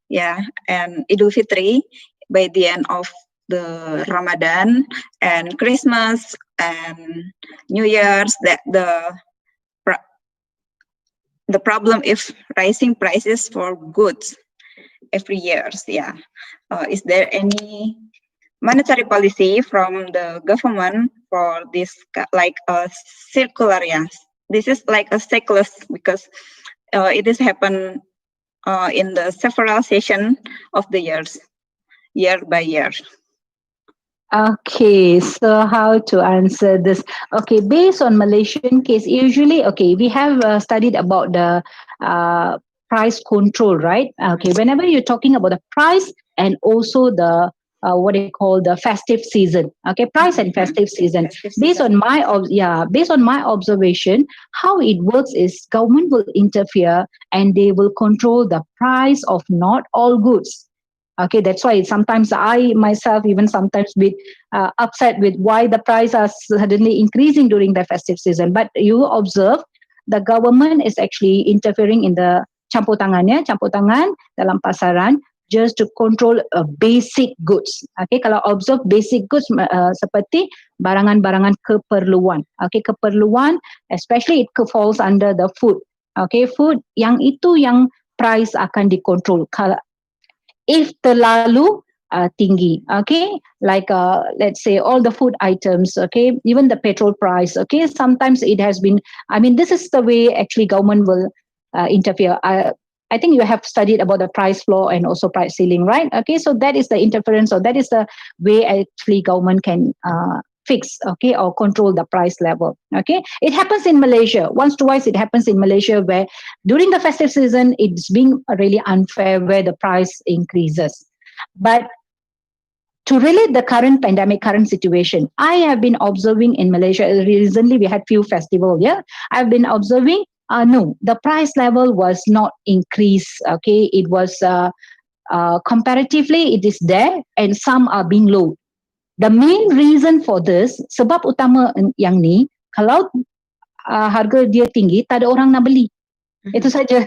yeah, and Idul Fitri by the end of the Ramadan, and Christmas and New Year's. That the problem is rising prices for goods every year. Yeah, is there any monetary policy from the government for this, like a circular? Yeah, this is like a cyclus because it is happen in the several session of the years, year by year. Okay, so how to answer this? Okay, based on Malaysian case, usually, okay, we have studied about the price control, right? Okay, whenever you're talking about the price and also the the festive season. Okay, price and festive season. Based on my observation, how it works is government will interfere and they will control the price of not all goods. Okay, that's why sometimes I myself even sometimes be upset with why the price are suddenly increasing during the festive season. But you observe the government is actually interfering in the campur tangan dalam pasaran just to control basic goods. Okay, kalau observe basic goods seperti barangan-barangan keperluan. Okay, keperluan, especially it falls under the food. Okay, food yang price akan dikontrol. If terlalu tinggi, okay, like let's say all the food items, okay, even the petrol price, okay, sometimes it has been, this is the way actually government will interfere. I think you have studied about the price floor and also price ceiling, right? Okay, so that is the interference, or that is the way actually government can fix, okay, or control the price level. Okay, it happens in Malaysia once, twice. It happens in Malaysia where during the festive season it's being really unfair where the price increases. But to relate the current pandemic, current situation, I have been observing in Malaysia. Recently we had few festivals. Yeah, I've been observing. No, the price level was not increased. Okay, it was comparatively it is there, and some are being low. The main reason for this, sebab utama yang ni, kalau harga dia tinggi, tak ada orang nak beli. Itu saja.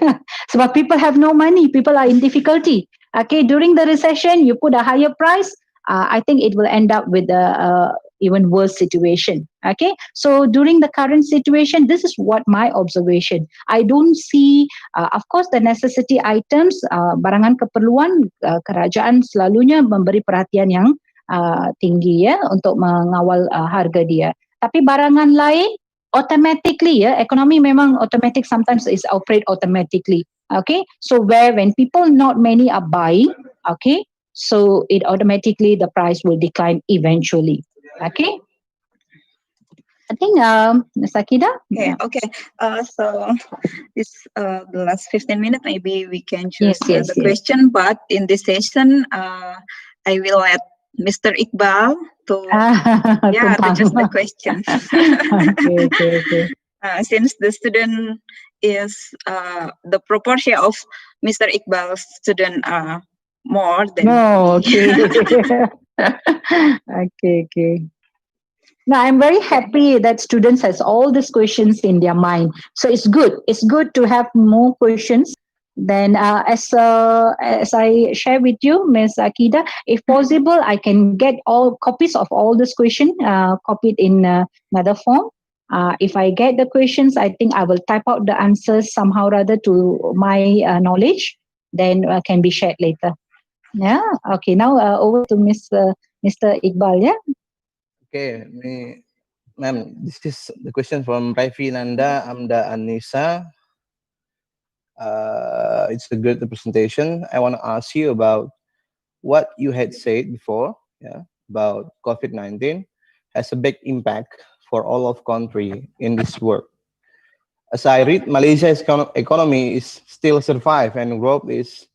Sebab people have no money, people are in difficulty. Okay, during the recession, you put a higher price, I think it will end up with a even worse situation. Okay, so during the current situation, this is what my observation. I don't see, of course, the necessity items, barangan keperluan, kerajaan selalunya memberi perhatian yang tinggi ya untuk mengawal harga dia. Tapi barangan lain automatically, ekonomi memang automatic, sometimes is operate automatically. Okay, so when people not many are buying, okay, so it automatically the price will decline eventually. Okay, I think Ms. Akida. Okay. So this the last 15 minutes, maybe we can choose Yes. the question. But in this session, I will let Mr. Iqbal to to choose the questions. Okay. Since the student is the proportion of Mr. Iqbal's student are more than okay. Okay. Now I'm very happy that students has all these questions in their mind. So it's good. It's good to have more questions. Then as I share with you, Ms. Akida, if possible, I can get all copies of all these questions, copied in another form. If I get the questions, I think I will type out the answers somehow or other to my knowledge. Then can be shared later. Yeah. Okay. Now over to Mr. Iqbal. Yeah. Okay, ma'am, this is the question from Raifi Nanda Amda Anissa. It's a good presentation. I want to ask you about what you had said before, about COVID-19 has a big impact for all of country in this world. As I read, Malaysia's economy is still survive and growth is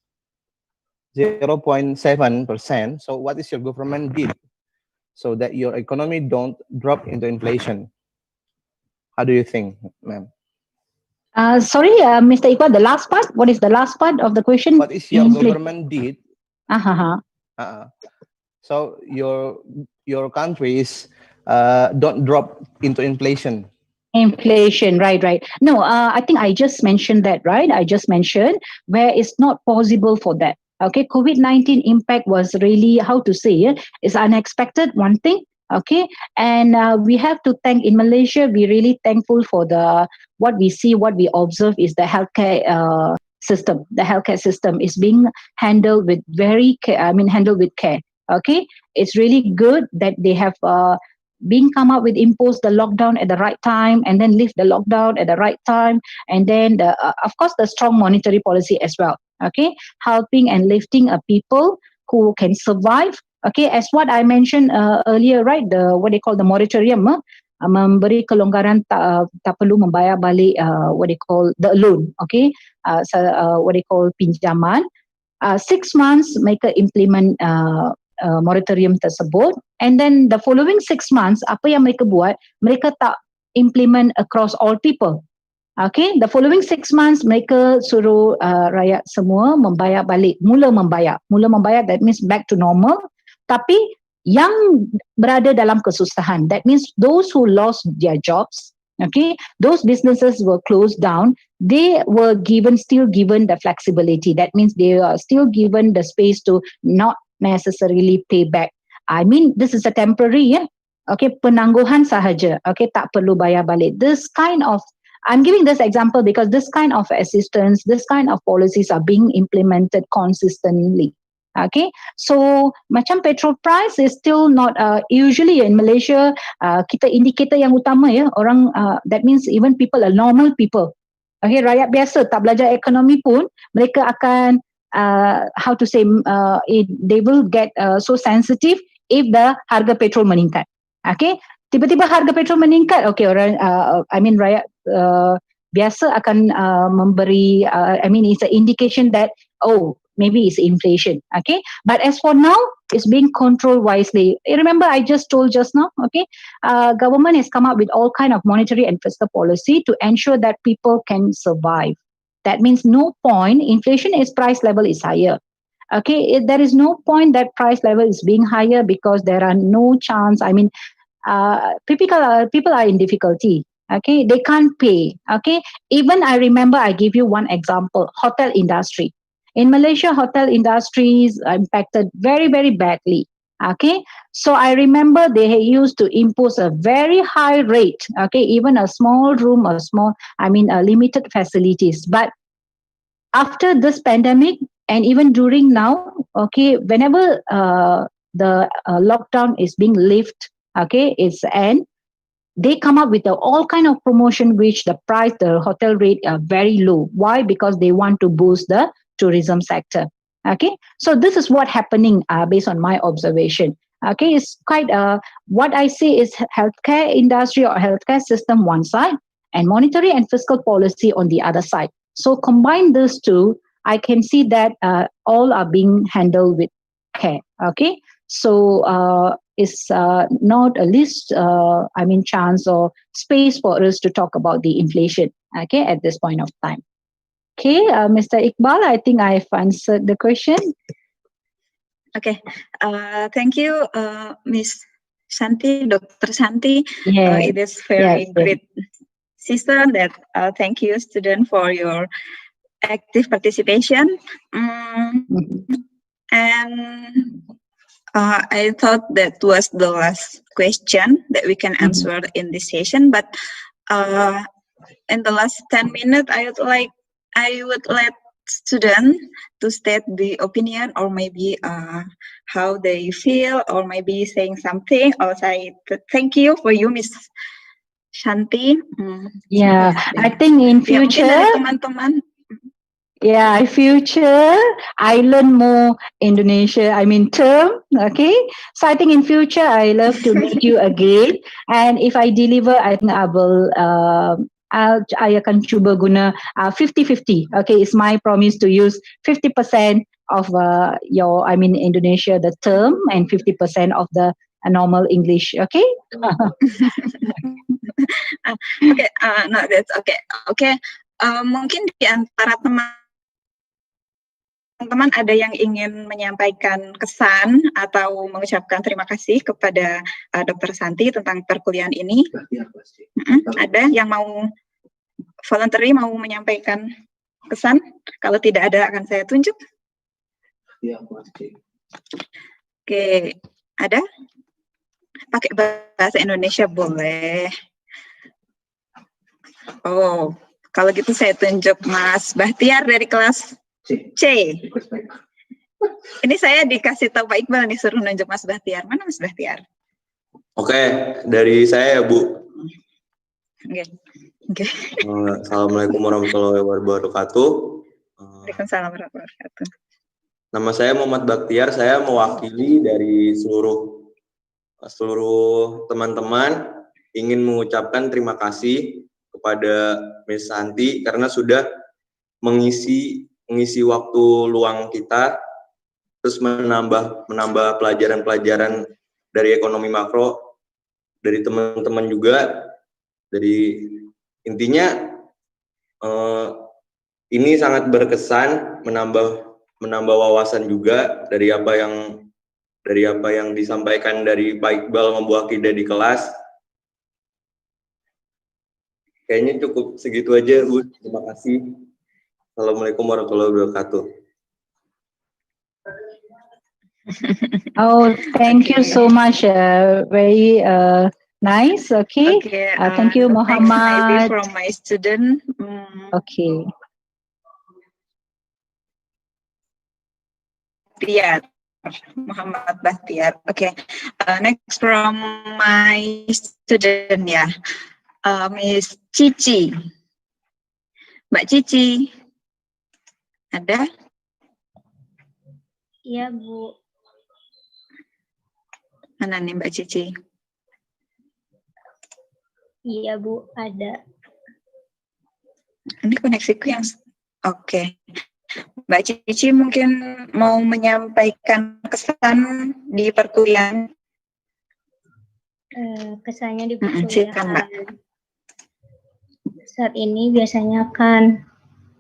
0.7%. So what is your government did so that your economy don't drop into inflation? How do you think, ma'am? Sorry, Mr. Iqbal, the last part. What is the last part of the question? What is your government did? So your countries don't drop into inflation. Inflation, right. No, I think I just mentioned that, right? I just mentioned where it's not possible for that. Okay, COVID-19 impact was really, how to say, it's unexpected, one thing. Okay, and we have to thank, in Malaysia, we're really thankful for what we see, what we observe is the healthcare system. The healthcare system is being handled with handled with care. Okay, it's really good that they have being come up with impose the lockdown at the right time and then lift the lockdown at the right time, and then of course the strong monetary policy as well. Okay, helping and lifting people who can survive. Okay, as what I mentioned earlier, right? The what they call the moratorium, memberi kelonggaran tak perlu membayar balik what they call the loan. Okay, what they call pinjaman. 6 months mereka implement moratorium tersebut, and then the following 6 months apa yang mereka buat, mereka tak implement across all people. Okay, the following 6 months mereka suruh rakyat semua membayar balik, mula membayar, that means back to normal. Tapi yang berada dalam kesusahan, that means those who lost their jobs, okay, those businesses were closed down, they were still given the flexibility. That means they are still given the space to not necessarily pay back. I mean, this is a temporary, okay, penangguhan sahaja, okay, tak perlu bayar balik. This kind of, I'm giving this example because this kind of assistance, this kind of policies are being implemented consistently. Okay, so macam petrol price is still not usually in Malaysia, kita indikator yang utama orang, that means even people are normal people. Okay, rakyat biasa tak belajar ekonomi pun mereka akan how to say, they will get so sensitive if the harga petrol meningkat. Okay, tiba-tiba harga petrol meningkat, okay, orang rakyat biasa akan memberi, it's an indication that maybe it's inflation. Okay, but as for now, it's being controlled wisely. Remember, I just told just now. Okay, government has come up with all kind of monetary and fiscal policy to ensure that people can survive. That means no point. Inflation is price level is higher. Okay, there is no point that price level is being higher because there are no chance. People are in difficulty. Okay, they can't pay. Okay, even I remember I give you one example: hotel industry. In Malaysia, hotel industries are impacted very, very badly. Okay, so I remember they used to impose a very high rate. Okay, even a small room, limited facilities. But after this pandemic and even during now, okay, whenever the lockdown is being lifted, okay, it's end. they come up with all kind of promotion which the price, the hotel rate are very low. Why? Because they want to boost the tourism sector. Okay, so this is what happening based on my observation. Okay, it's quite what I say is healthcare industry or healthcare system one side and monetary and fiscal policy on the other side. So combine these two, I can see that all are being handled with care. Okay, so it's not a least chance or space for us to talk about the inflation. Okay, at this point of time. Okay, Mr. Iqbal, I think I've answered the question. Okay, thank you, Miss Santhi, Dr. Santhi. Yeah, It is very yes, great system that thank you, student, for your active participation. And I thought that was the last question that we can answer in this session, but in the last 10 minutes, I would let students to state the opinion or maybe how they feel or maybe saying something or say thank you for you, Miss Santhi. Yeah, I think in future, mungkin dari teman-teman. Yeah, in future, I learn more Indonesia, term, okay? So I think in future, I love to meet you again. And if I deliver, I think I will, I akan cuba guna 50-50. Okay, it's my promise to use 50% of Indonesia, the term, and 50% of the normal English, okay? Okay, no, that's okay. Okay, mungkin di antara teman-teman ada yang ingin menyampaikan kesan atau mengucapkan terima kasih kepada Dr. Santhi tentang perkuliahan ini. Ada yang mau voluntary mau menyampaikan kesan? Kalau tidak ada akan saya tunjuk. Oke, ada? Pakai bahasa Indonesia boleh. Oh, kalau gitu saya tunjuk Mas Bahtiar dari kelas C. Ini saya dikasih tahu Pak Iqbal nih, suruh nunjuk Mas Bahtiar. Mana Mas Bahtiar? Oke, dari saya ya Bu. Oke. Assalamualaikum warahmatullahi wabarakatuh. Waalaikumsalam warahmatullahi wabarakatuh. Nama saya Muhammad Bahtiar, saya mewakili dari seluruh teman-teman ingin mengucapkan terima kasih kepada Miss Santhi karena sudah mengisi waktu luang kita, terus menambah pelajaran-pelajaran dari ekonomi makro dari teman-teman juga. Dari intinya ini sangat berkesan, menambah wawasan juga dari apa yang disampaikan dari Pak Iqbal mewakili di kelas. Kayaknya cukup segitu aja, Bu. Terima kasih. Assalamualaikum warahmatullahi wabarakatuh. Oh, thank you so much. Very nice. Okay. Thank you, Muhammad. Maybe from my student. Okay. Bahtiar, Muhammad Bahtiar. Okay. Next from my student ya, Miss Cici. Mbak Cici, ada? Iya, Bu. Mana nih Mbak Cici? Iya, Bu, ada. Ini koneksiku yang... Oke. Mbak Cici mungkin mau menyampaikan kesan di perkuliahan. Kesannya di Silakan, Mbak. Saat ini biasanya kan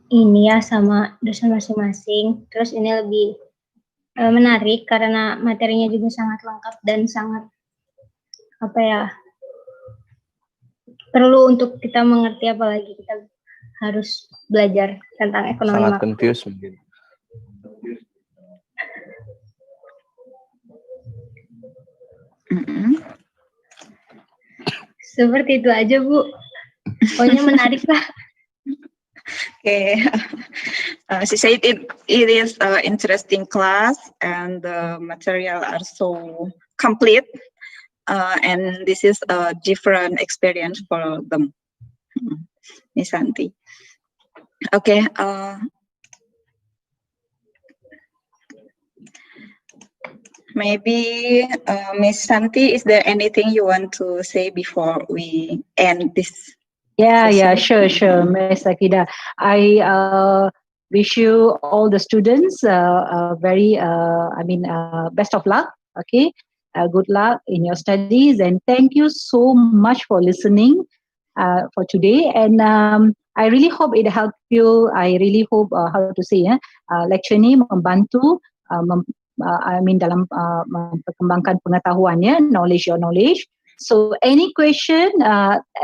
ini ya sama dosen masing-masing. Terus ini lebih menarik karena materinya juga sangat lengkap dan sangat perlu untuk kita mengerti, apalagi kita harus belajar tentang ekonomi Sangat makro. confused mungkin. Seperti itu aja, Bu. Pokoknya menarik lah. Okay. She said it is an interesting class and the material are so complete and this is a different experience for them. Miss Santhi. Okay. Maybe Miss Santhi, is there anything you want to say before we end this? Yeah, sure, Miss Akida. I wish you all the students very, best of luck. Okay, good luck in your studies, and thank you so much for listening for today. And I really hope it helped you. I really hope lecture ni membantu dalam memperkembangkan pengetahuan, knowledge. So any question,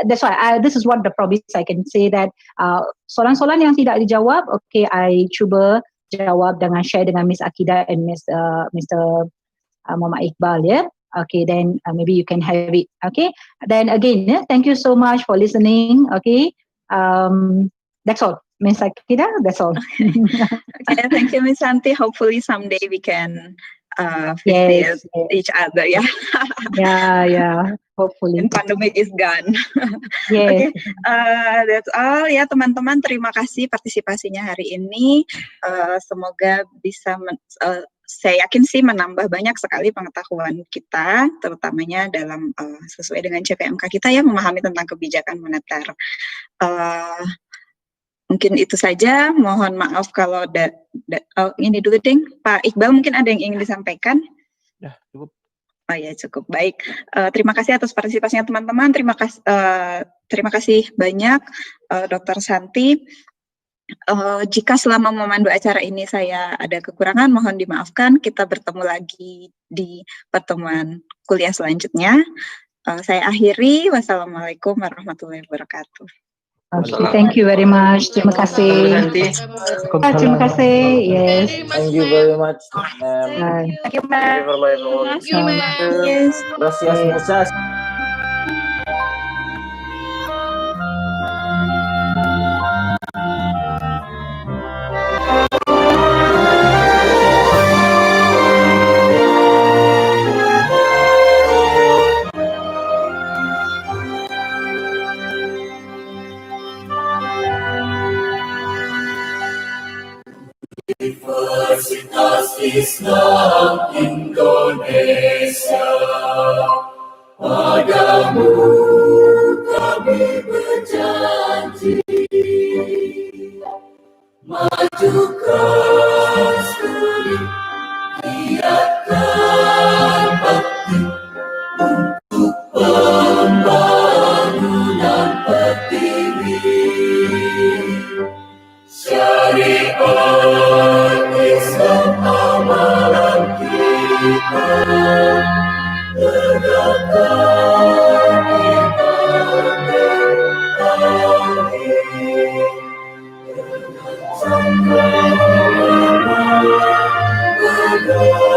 that's why this is what the promise I can say that soalan-soalan yang tidak dijawab, okay, I cuba jawab dengan share dengan Miss Akida and Mr. Muhammad Iqbal, Okay, then maybe you can have it. Okay, then again, thank you so much for listening. Okay, that's all, Miss Akida. That's all. Okay, thank you, Miss Santhi. Hopefully someday we can visit each other. Yeah. Hopefully. And pandemic is gone. Yes. Okay, that's all ya teman-teman. Terima kasih partisipasinya hari ini. Semoga bisa saya yakin sih menambah banyak sekali pengetahuan kita, terutamanya dalam sesuai dengan CPMK kita memahami tentang kebijakan moneter. Mungkin itu saja. Mohon maaf kalau ini dulu ding, Pak Iqbal mungkin ada yang ingin disampaikan? Ya, cukup. Oh ya, cukup baik. Terima kasih atas partisipasinya teman-teman. Terima kasih banyak Dr. Santhi. Jika selama memandu acara ini saya ada kekurangan, mohon dimaafkan. Kita bertemu lagi di pertemuan kuliah selanjutnya. Saya akhiri. Wassalamualaikum warahmatullahi wabarakatuh. Okay, thank you very much. Terima kasih. Terima kasih. Yes. Thank you very much. Thank you, Ma'am. Yes. Gracias muchas. Universitas Islam Indonesia, padamu kami berjanji, majukan studi, giatkan bakti untuk pembangunan pertiwi. Syariat Islam amalan kita, tegakkan ibadah tauhid, dengan cakap ulama